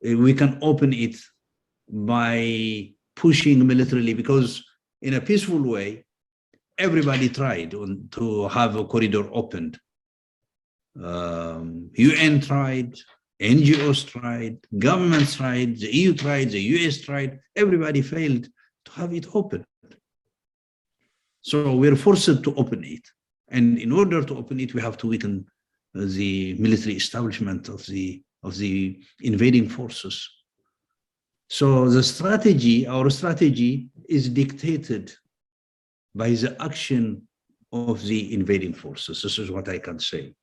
we can open it by pushing militarily, because in a peaceful way, everybody tried to have a corridor opened. UN tried, NGOs tried, governments tried, the EU tried, the US tried, everybody failed to have it open. So we're forced to open it. And in order to open it, we have to weaken the military establishment of the invading forces. So the strategy, our strategy, is dictated by the action of the invading forces. This is what I can say.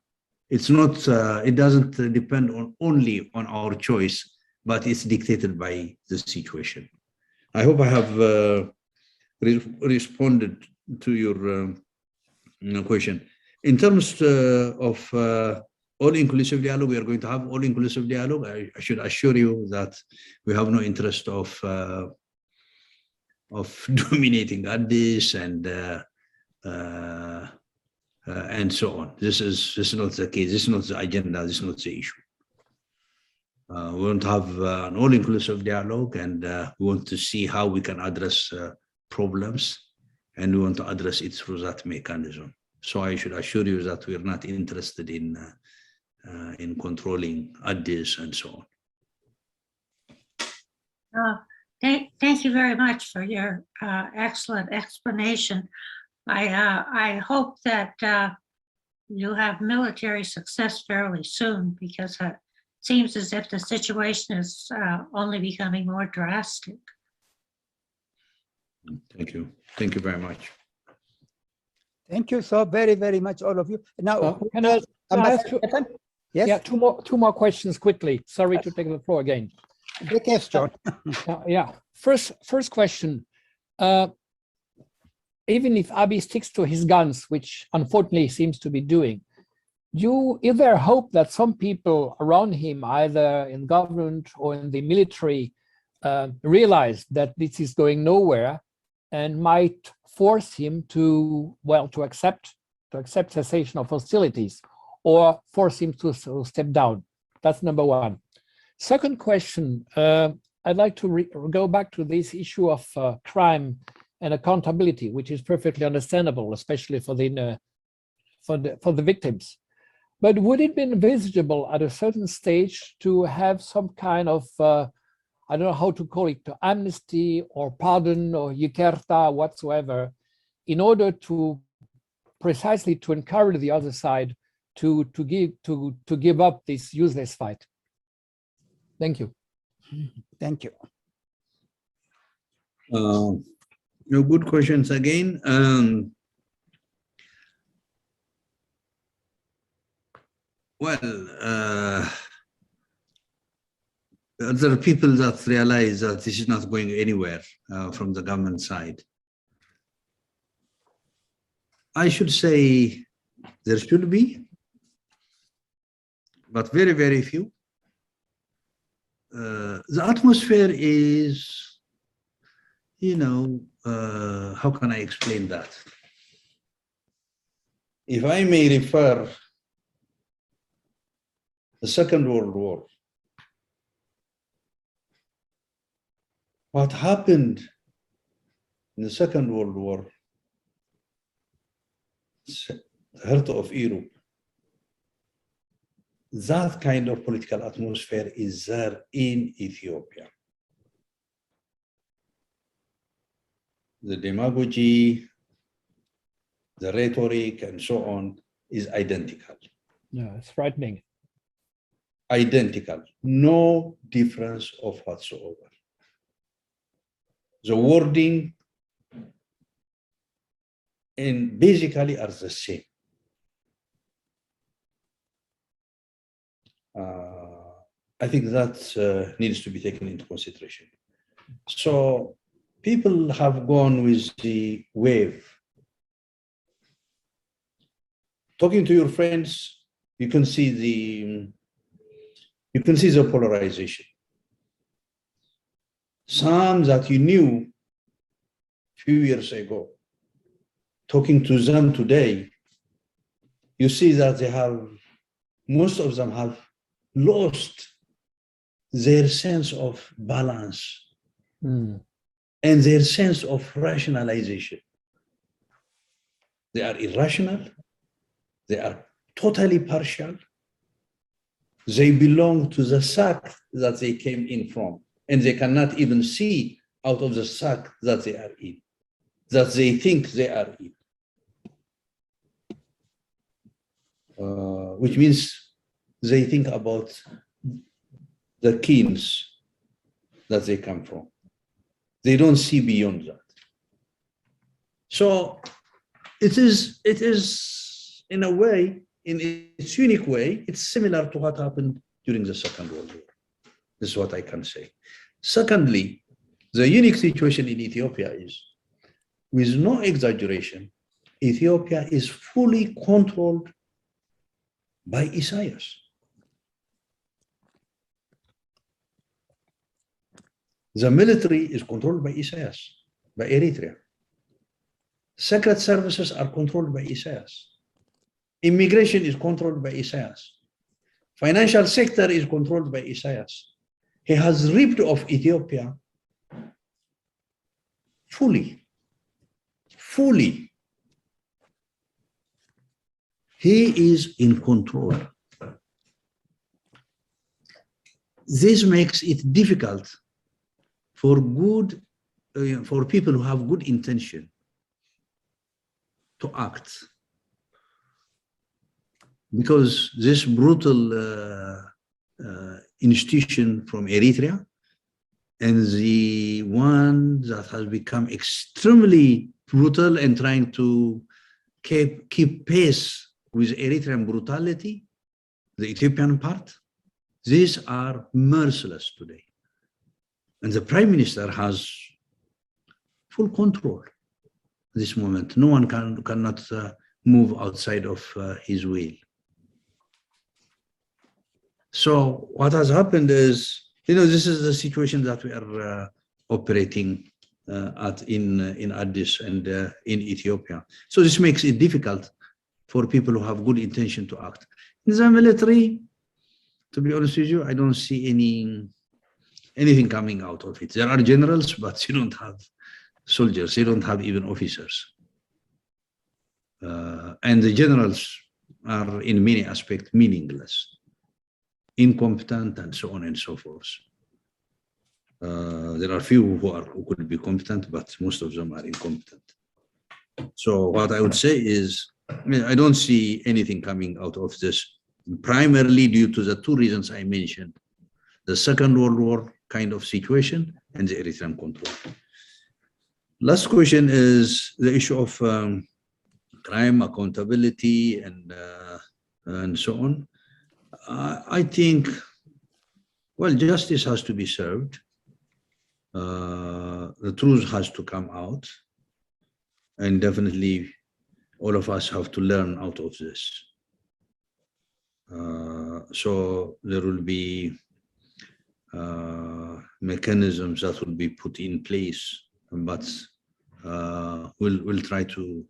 It's not, it doesn't depend only on our choice, but it's dictated by the situation. I hope I have responded to your question. In terms of all-inclusive dialogue, we are going to have all-inclusive dialogue. I should assure you that we have no interest of dominating Addis and so on. This is not the case. This is not the agenda. This is not the issue. We want to have an all-inclusive dialogue, and we want to see how we can address problems, and we want to address it through that mechanism. So I should assure you that we are not interested in controlling Addis and so on. Thank you very much for your excellent explanation. I hope that you'll have military success fairly soon, because it seems as if the situation is only becoming more drastic. Thank you. Thank you very much. Thank you so very, very much, all of you. Now, Can I ask yes? Yeah, two more questions quickly. Sorry to take the floor again. The question. Yeah. First question. Even if Abiy sticks to his guns, which unfortunately he seems to be doing, is there hope that some people around him, either in government or in the military, realize that this is going nowhere and might force him to accept cessation of hostilities, or force him to step down? That's number one. Second question, I'd like to go back to this issue of crime and accountability, which is perfectly understandable, especially for the victims. But would it be envisageable at a certain stage to have some kind of, I don't know how to call it, amnesty or pardon or yikerta, whatsoever, in order to precisely to encourage the other side to give up this useless fight? Thank you. Thank you. Good questions again. There are people that realize that this is not going anywhere from the government side. I should say there should be, but very, very few. The atmosphere is, how can I explain that? If I may refer the Second World War, what happened in the Second World War, the heart of Europe, that kind of political atmosphere is there in Ethiopia. The demagogy, the rhetoric, and so on is identical. Yeah, it's frightening. Identical, no difference of whatsoever. The wording and basically are the same. I think that needs to be taken into consideration. So people have gone with the wave. Talking to your friends, you can see the polarization. Some that you knew a few years ago, talking to them today, you see that most of them have lost their sense of balance and their sense of rationalization. They are irrational. They are totally partial. They belong to the sack that they came in from, and they cannot even see out of the sack that they are in, that they think they are in. Which means they think about the kings that they come from. They don't see beyond that. So it is in a way, in its unique way, it's similar to what happened during the Second World War. This is what I can say. Secondly, the unique situation in Ethiopia is, with no exaggeration, Ethiopia is fully controlled by Isaias. The military is controlled by Isaias, by Eritrea. Secret services are controlled by Isaias. Immigration is controlled by Isaias. Financial sector is controlled by Isaias. He has ripped off Ethiopia fully. He is in control. This makes it difficult for people who have good intention to act. because this brutal institution from Eritrea and the one that has become extremely brutal and trying to keep pace with Eritrean brutality, the Ethiopian part, these are merciless today. And the Prime Minister has full control at this moment. No one cannot move outside of his will. So what has happened is, this is the situation that we are operating in Addis and in Ethiopia. So this makes it difficult for people who have good intention to act. In the military, to be honest with you, I don't see anything coming out of it. There are generals, but you don't have soldiers. You don't have even officers. And the generals are in many aspects meaningless, incompetent, and so on and so forth. There are few who could be competent, but most of them are incompetent. So what I would say is, I don't see anything coming out of this, primarily due to the two reasons I mentioned: the Second World War kind of situation and the Eritrean control. Last question is the issue of crime, accountability, and so on. I think, well, justice has to be served. The truth has to come out, and definitely all of us have to learn out of this. So there will be mechanisms that will be put in place, but we'll try to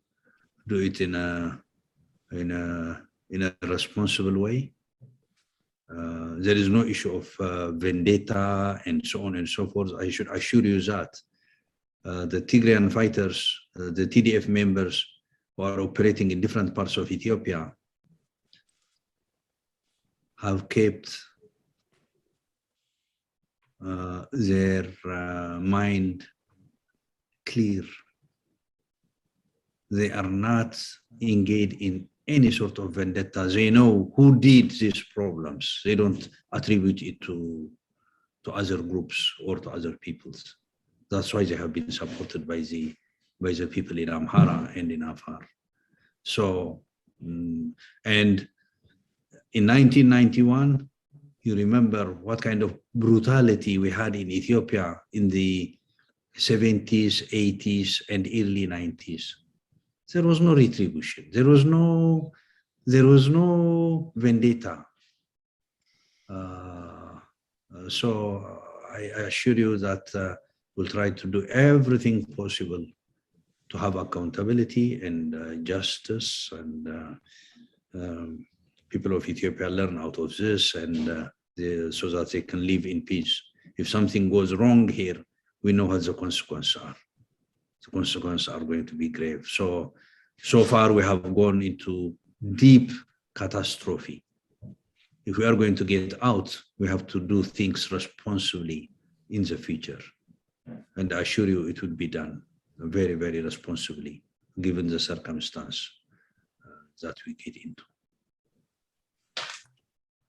do it in a responsible way. There is no issue of vendetta and so on and so forth. I should assure you that the Tigrayan fighters, the TDF members who are operating in different parts of Ethiopia, have kept their mind clear. They are not engaged in any sort of vendetta. They know who did these problems. They don't attribute it to other groups or to other peoples. That's why they have been supported by the people in Amhara and in Afar. So, and in 1991, you remember what kind of brutality we had in Ethiopia in the 70s, 80s, and early 90s. There was no retribution. There was no vendetta. So I assure you that we'll try to do everything possible to have accountability and justice, and people of Ethiopia learn out of this, and so that they can live in peace. If something goes wrong here, we know what the consequences are. The consequences are going to be grave. So far we have gone into deep catastrophe. If we are going to get out, we have to do things responsibly in the future. And I assure you it will be done very, very responsibly, given the circumstance that we get into.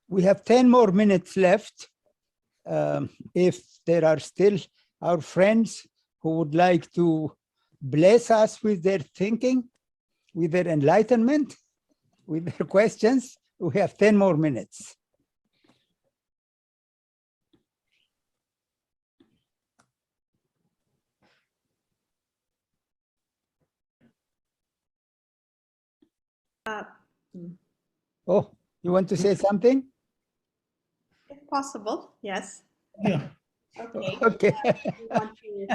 We have 10 more minutes left. If there are still our friends who would like to bless us with their thinking, with their enlightenment, with their questions, we have 10 more minutes. Oh, you want to say something? If possible, yes. Yeah. Okay. Okay.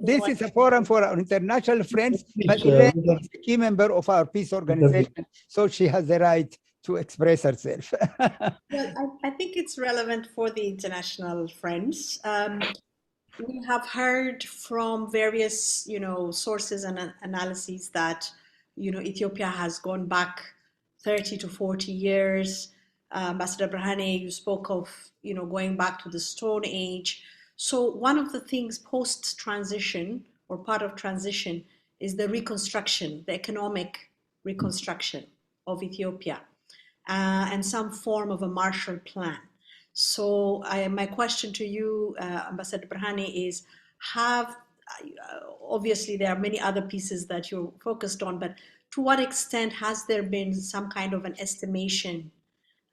This is a forum for our international friends, but Elaine is a key member of our peace organization, so she has the right to express herself. Well, I think it's relevant for the international friends. We have heard from various, sources and analyses that, Ethiopia has gone back 30 to 40 years. Ambassador Brahane, you spoke of, going back to the Stone Age. So one of the things post-transition, or part of transition, is the reconstruction, the economic reconstruction of Ethiopia. and some form of a Marshall Plan. So my question to you, Ambassador Berhane, is obviously there are many other pieces that you're focused on, but to what extent has there been some kind of an estimation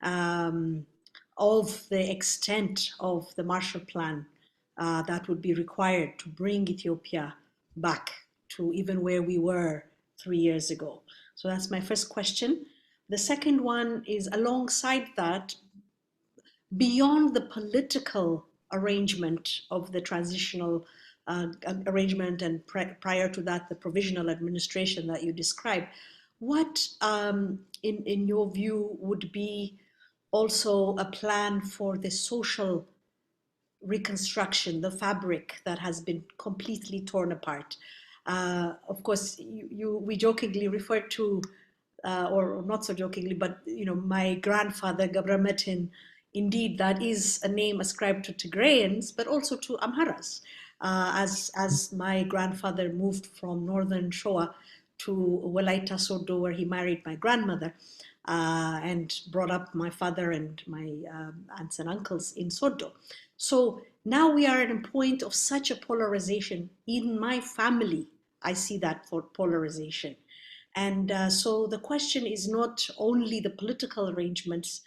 of the extent of the Marshall Plan that would be required to bring Ethiopia back to even where we were 3 years ago? So that's my first question. The second one is, alongside that, beyond the political arrangement of the transitional arrangement and prior to that, the provisional administration that you described, what, in your view, would be also a plan for the social reconstruction, the fabric that has been completely torn apart? Of course, we jokingly refer to, or not so jokingly, but my grandfather, Gabra Metin, indeed, that is a name ascribed to Tigrayans, but also to Amharas. As my grandfather moved from northern Shoa to Walaita Sodo, where he married my grandmother, and brought up my father and my aunts and uncles in Sodo. So now we are at a point of such a polarization. In my family, I see that polarization. And so the question is not only the political arrangements,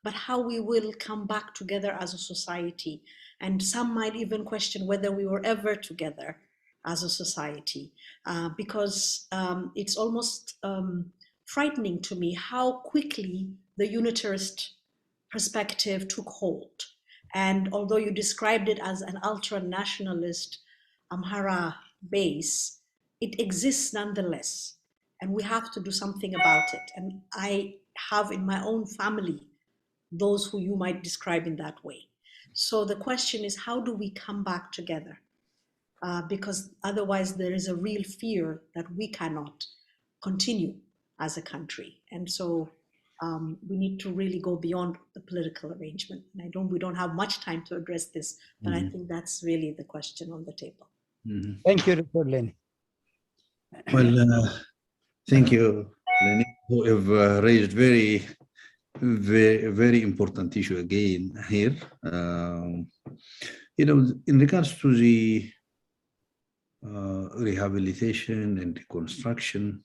but how we will come back together as a society. And some might even question whether we were ever together as a society, because it's almost frightening to me how quickly the unitarist perspective took hold. And although you described it as an ultra-nationalist Amhara base, it exists nonetheless. And we have to do something about it. And I have in my own family those who you might describe in that way. So the question is, how do we come back together? Because otherwise there is a real fear that we cannot continue as a country. And so we need to really go beyond the political arrangement. And we don't have much time to address this, but I think that's really the question on the table. Thank you, Dr. Lenny. Well, thank you, Lenny, who have raised very, very important issue again here. In regards to the rehabilitation and reconstruction,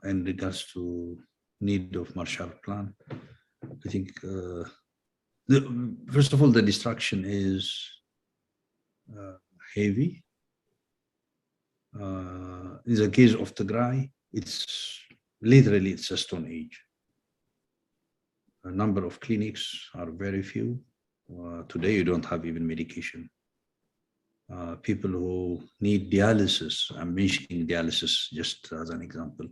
and regards to need of Marshall Plan, I think first of all, the destruction is heavy. In the case of Tigray, it's literally a stone age. A number of clinics are very few. Today, you don't have even medication. People who need dialysis, I'm mentioning dialysis just as an example.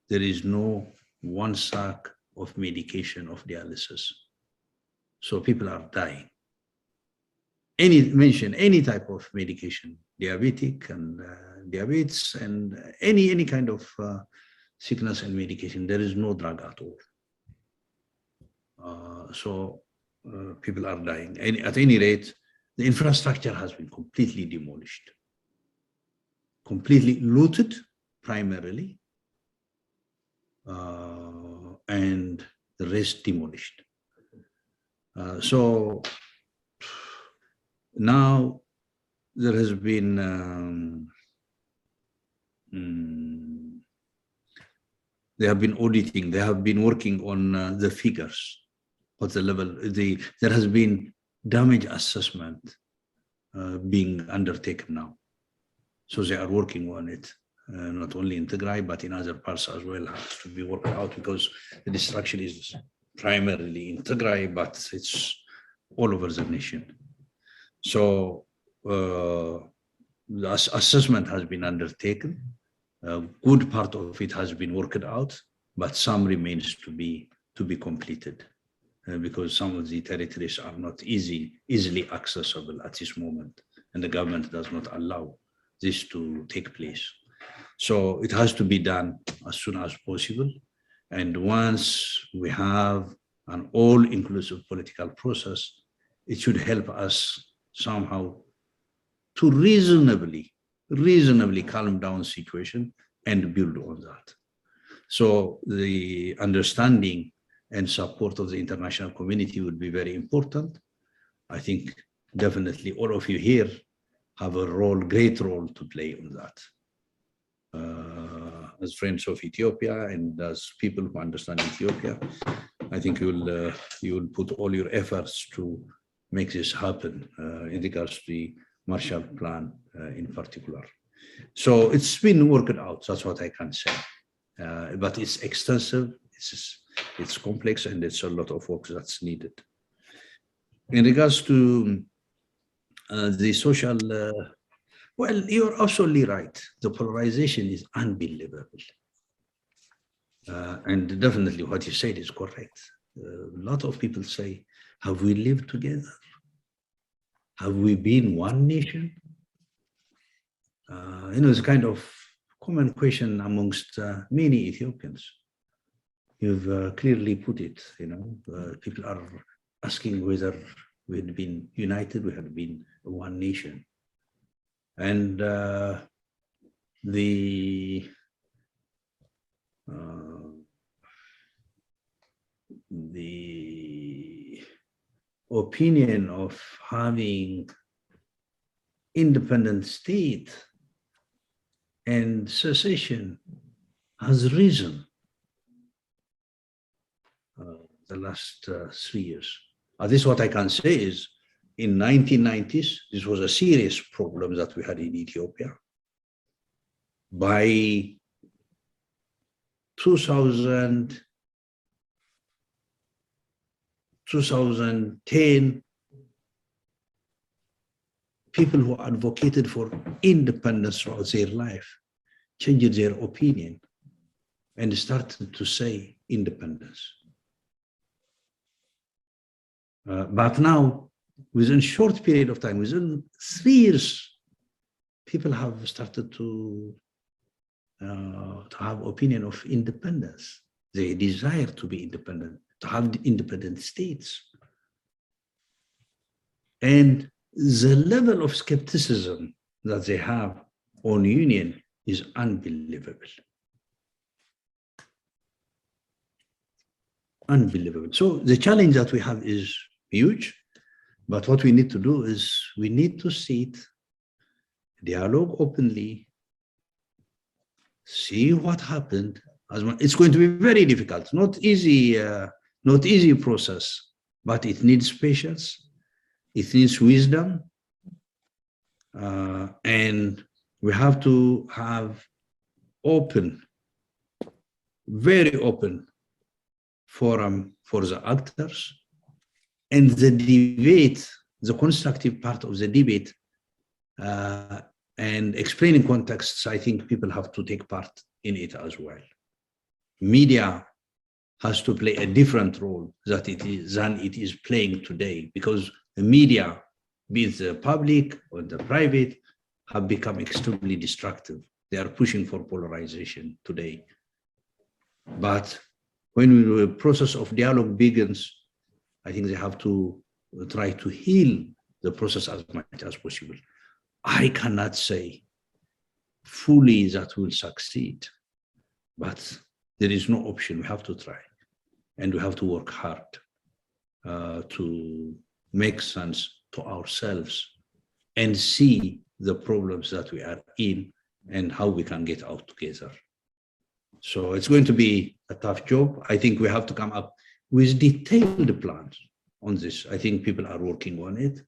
There is no one sack of medication of dialysis. So people are dying. Mention any type of medication, diabetic and diabetes and any kind of sickness and medication, there is no drug at all. So people are dying. At any rate, the infrastructure has been completely demolished, completely looted primarily, and the rest demolished. So now there has been, they have been auditing, they have been working on the figures, what the level, there has been damage assessment being undertaken now. So they are working on it, not only in Tigray, but in other parts as well, has to be worked out, because the destruction is primarily in Tigray, but it's all over the nation. So the assessment has been undertaken. A good part of it has been worked out, but some remains to be completed, because some of the territories are not easily accessible at this moment, and the government does not allow this to take place. So it has to be done as soon as possible. And once we have an all-inclusive political process, it should help us somehow to reasonably calm down the situation and build on that. So the understanding and support of the international community would be very important. I think definitely all of you here have a role, great role to play on that. As friends of Ethiopia and as people who understand Ethiopia, I think you will put all your efforts to make this happen in regards to the Marshall Plan in particular. So it's been worked out, that's what I can say. But it's extensive, it's complex, and it's a lot of work that's needed. In regards to the social, well, you're absolutely right. The polarization is unbelievable. And definitely what you said is correct. A lot of people say, have we lived together? Have we been one nation? You know, it's kind of common question amongst many Ethiopians. You've clearly put it, you know, people are asking whether we had been united, we had been one nation. And the opinion of having independent state and secession has risen the last 3 years. This is what I can say is, in 1990s, this was a serious problem that we had in Ethiopia. By 2010, people who advocated for independence throughout their life changed their opinion and started to say independence. But now, within a short period of time, within 3 years, people have started to have opinion of independence. They desire to be independent, to have independent states. And the level of skepticism that they have on union is unbelievable. Unbelievable. So the challenge that we have is huge, but what we need to do is we need to sit, dialogue openly, see what happened. It's going to be very difficult, not easy process, but it needs patience, it needs wisdom, and we have to have open, very open forum for the actors, and the debate, the constructive part of the debate, and explaining contexts. I think people have to take part in it as well. Media has to play a different role than it is playing today, because the media, be it the public or the private, have become extremely destructive. They are pushing for polarization today. But when the process of dialogue begins, I think they have to try to heal the process as much as possible. I cannot say fully that will succeed, but there is no option. We have to try, and we have to work hard to make sense to ourselves and see the problems that we are in and how we can get out together. So it's going to be a tough job. I think we have to come up with detailed plans on this. I think people are working on it.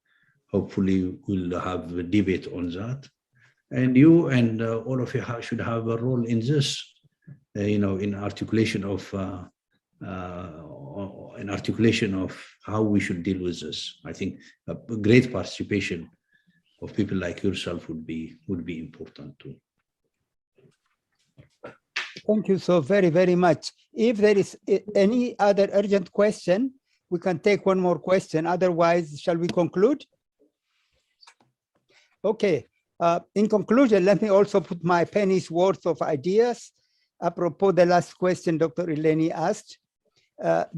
Hopefully we'll have a debate on that. And you and all of you should have a role in this, you know, in articulation of how we should deal with this. I think a great participation of people like yourself would be important too. Thank you so very, very much. If there is any other urgent question, we can take one more question. Otherwise, shall we conclude? Okay. In conclusion, let me also put my penny's worth of ideas apropos the last question Dr. Eleni asked.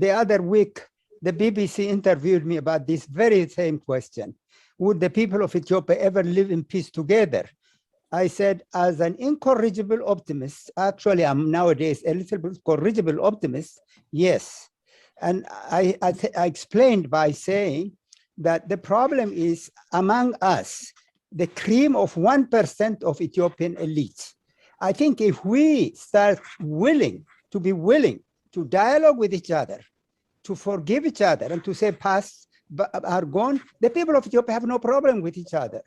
The other week, the BBC interviewed me about this very same question. Would the people of Ethiopia ever live in peace together? I said, as an incorrigible optimist, actually I'm nowadays a little bit corrigible optimist, yes. And I explained by saying that the problem is among us, the cream of 1% of Ethiopian elite. I think if we start to be willing to dialogue with each other, to forgive each other, and to say past are gone, the people of Ethiopia have no problem with each other.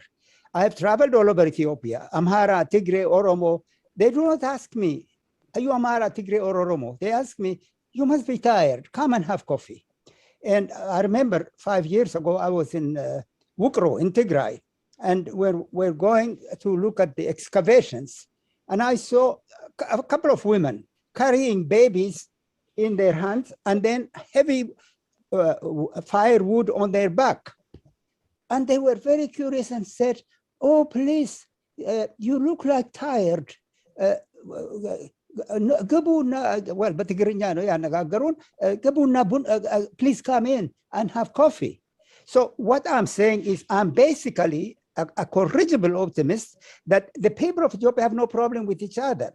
I have traveled all over Ethiopia, Amhara, Tigray, Oromo. They do not ask me, are you Amhara, Tigray, or Oromo? They ask me, you must be tired, come and have coffee. And I remember 5 years ago, I was in Wukro in Tigray, and we're going to look at the excavations. And I saw a couple of women carrying babies in their hands and then heavy firewood on their back. And they were very curious and said, oh, please, you look like tired. Well, but please come in and have coffee. So what I'm saying is I'm basically a corrigible optimist that the people of Ethiopia have no problem with each other.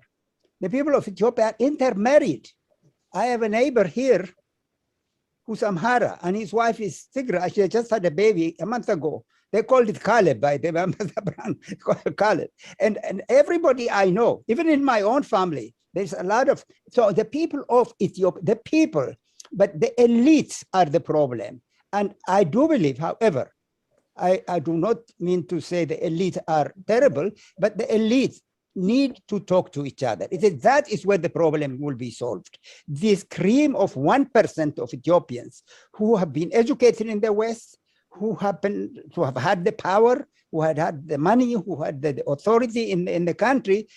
The people of Ethiopia are intermarried. I have a neighbor here who's Amhara, and his wife is Tigray. She just had a baby a month ago. They called it Caleb, by the way, Caleb. And everybody I know, even in my own family, there's a lot of, so the people of Ethiopia, the people, but the elites are the problem. And I do believe, however, I do not mean to say the elite are terrible, but the elites need to talk to each other. That is where the problem will be solved. This cream of 1% of Ethiopians who have been educated in the West, who happen to have had the power, who had the money, who had the authority in the country,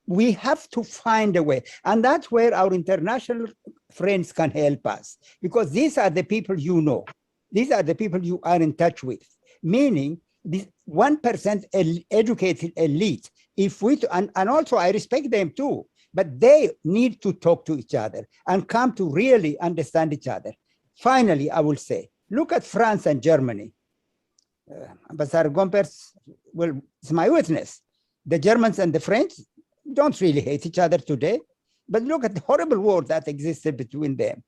we have to find a way. And that's where our international friends can help us, because these are the people you know. These are the people you are in touch with, meaning this 1% educated elite. If we, and also I respect them too, but they need to talk to each other and come to really understand each other. Finally, I will say, look at France and Germany. Ambassador Gompers, well, it's my witness. The Germans and the French don't really hate each other today, but look at the horrible war that existed between them.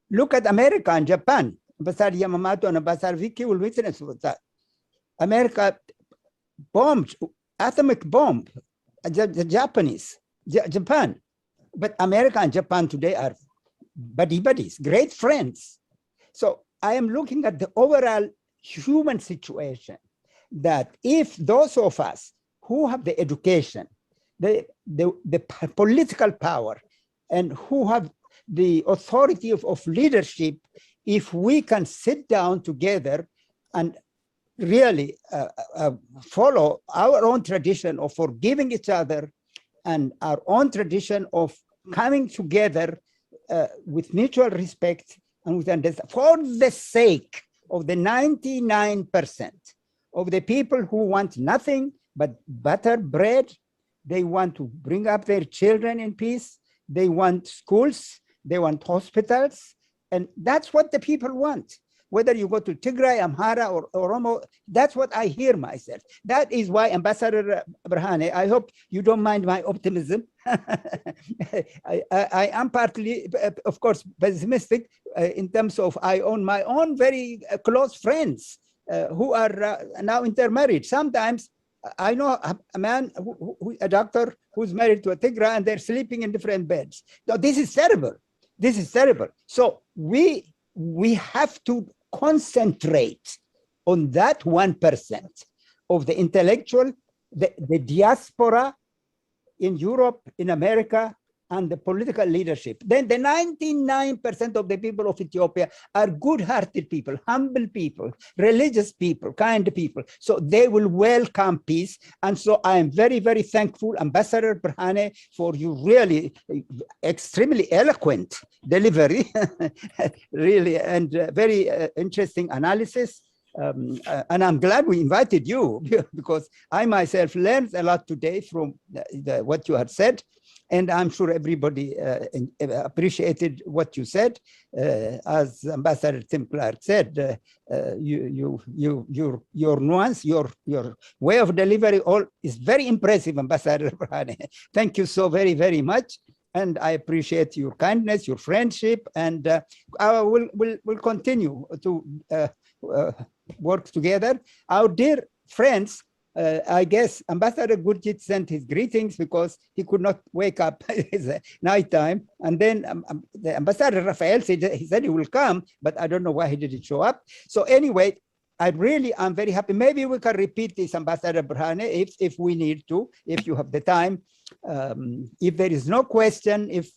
Look at America and Japan. Ambassador Yamamoto and Ambassador Vicky will witness that. America bombed, atomic bomb, the Japanese, Japan. But America and Japan today are buddies, great friends. So I am looking at the overall human situation, that if those of us who have the education, the political power, and who have the authority of leadership, if we can sit down together and really follow our own tradition of forgiving each other and our own tradition of coming together with mutual respect and with understanding, for the sake of the 99% of the people who want nothing but butter bread. They want to bring up their children in peace. They want schools, they want hospitals, and that's what the people want. Whether you go to Tigray, Amhara, or Oromo, that's what I hear myself. That is why, Ambassador Berhane, I hope you don't mind my optimism. I am partly, of course, pessimistic in terms of I own my own very close friends who are now intermarried. Sometimes I know a man, a doctor who's married to a Tigray, and they're sleeping in different beds. Now, this is terrible. This is terrible. So we have to concentrate on that 1% of the intellectual, the diaspora in Europe, in America, and the political leadership. Then the 99% of the people of Ethiopia are good-hearted people, humble people, religious people, kind people. So they will welcome peace. And so I am very, very thankful, Ambassador Berhane, for your really extremely eloquent delivery, really, and very interesting analysis. And I'm glad we invited you because I myself learned a lot today from what you had said. And I'm sure everybody appreciated what you said. As Ambassador Tim Clark said, your nuance, your way of delivery, all is very impressive, Ambassador Brhane. Thank you so very, very much. And I appreciate your kindness, your friendship, and we'll continue to work together. Our dear friends, I guess Ambassador Gurjit sent his greetings because he could not wake up. It's nighttime. And then the Ambassador Rafael said he will come, but I don't know why he didn't show up. So anyway, I'm very happy. Maybe we can repeat this, Ambassador Brhane, if we need to, if you have the time. If there is no question, if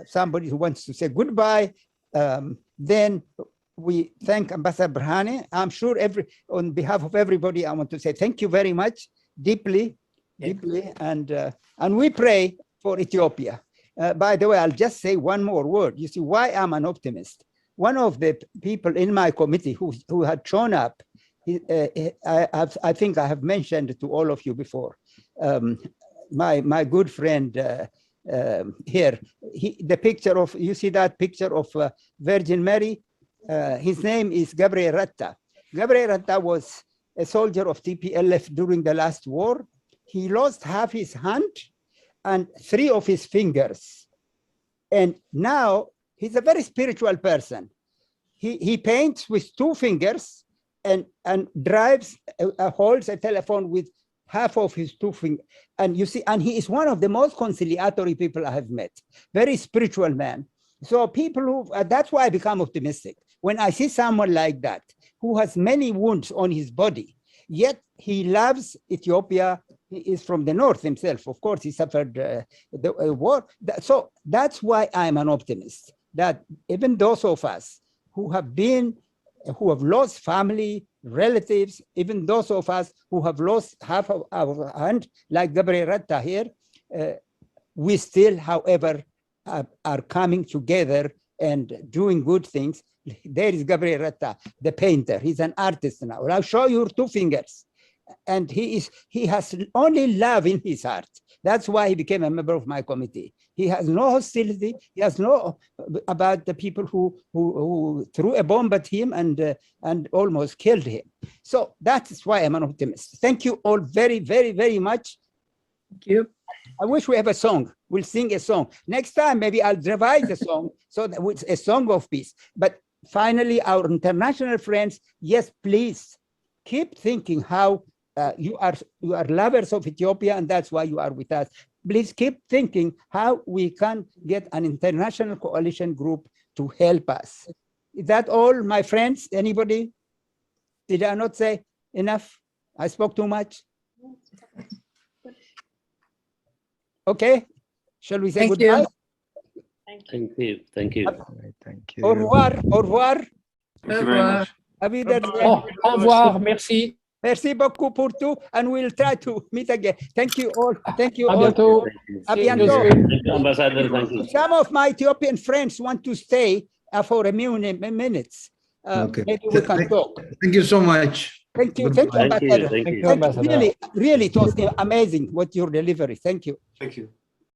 somebody who wants to say goodbye, then we thank Ambassador Brhane. I'm sure on behalf of everybody, I want to say thank you very much, deeply, and we pray for Ethiopia. By the way, I'll just say one more word. You see why I'm an optimist. One of the people in my committee who had shown up, I think I have mentioned to all of you before, my good friend here, the picture of, you see that picture of Virgin Mary? His name is Gabriel Ratta. Gabriel Ratta was a soldier of TPLF during the last war. He lost half his hand and 3 of his fingers. And now he's a very spiritual person. He paints with 2 fingers and drives, holds a telephone with half of his 2 fingers. And you see, and he is one of the most conciliatory people I have met. Very spiritual man. So people who, that's why I become optimistic. When I see someone like that, who has many wounds on his body, yet he loves Ethiopia. He is from the north himself. Of course, he suffered the war. So that's why I'm an optimist, that even those of us who have lost family, relatives, even those of us who have lost half of our hand, like Gabriel Ratta here, we still, however, are coming together and doing good things. There is Gabriel Ratta, the painter. He's an artist now. I'll show you 2 fingers. And he has only love in his heart. That's why he became a member of my committee. He has no hostility. He has no about the people who threw a bomb at him and almost killed him. So that is why I'm an optimist. Thank you all very, very, very much. Thank you. I wish we have a song. We'll sing a song. Next time, maybe I'll revise a song so that it's a song of peace. But finally, our international friends, yes, please keep thinking how you are lovers of Ethiopia, and that's why you are with us. Please keep thinking how we can get an international coalition group to help us. Is that all, my friends? Anybody? Did I not say enough? I spoke too much? Okay, shall we say goodbye? Thank you. Thank you. Thank you. Au revoir. Au revoir. Thank you very much. Au revoir. Merci. Merci beaucoup pour tout, and we'll try to meet again. Thank you all. Thank you À all. bientôt. À bientôt. Thank you, Ambassador. Thank you. Some of my Ethiopian friends want to stay for a minutes. Okay. Maybe we can talk. Thank you so much. Thank you. Thank you, Thank you. Ambassador. Thank you. Really, really, it was amazing what your delivery. Thank you. Thank you.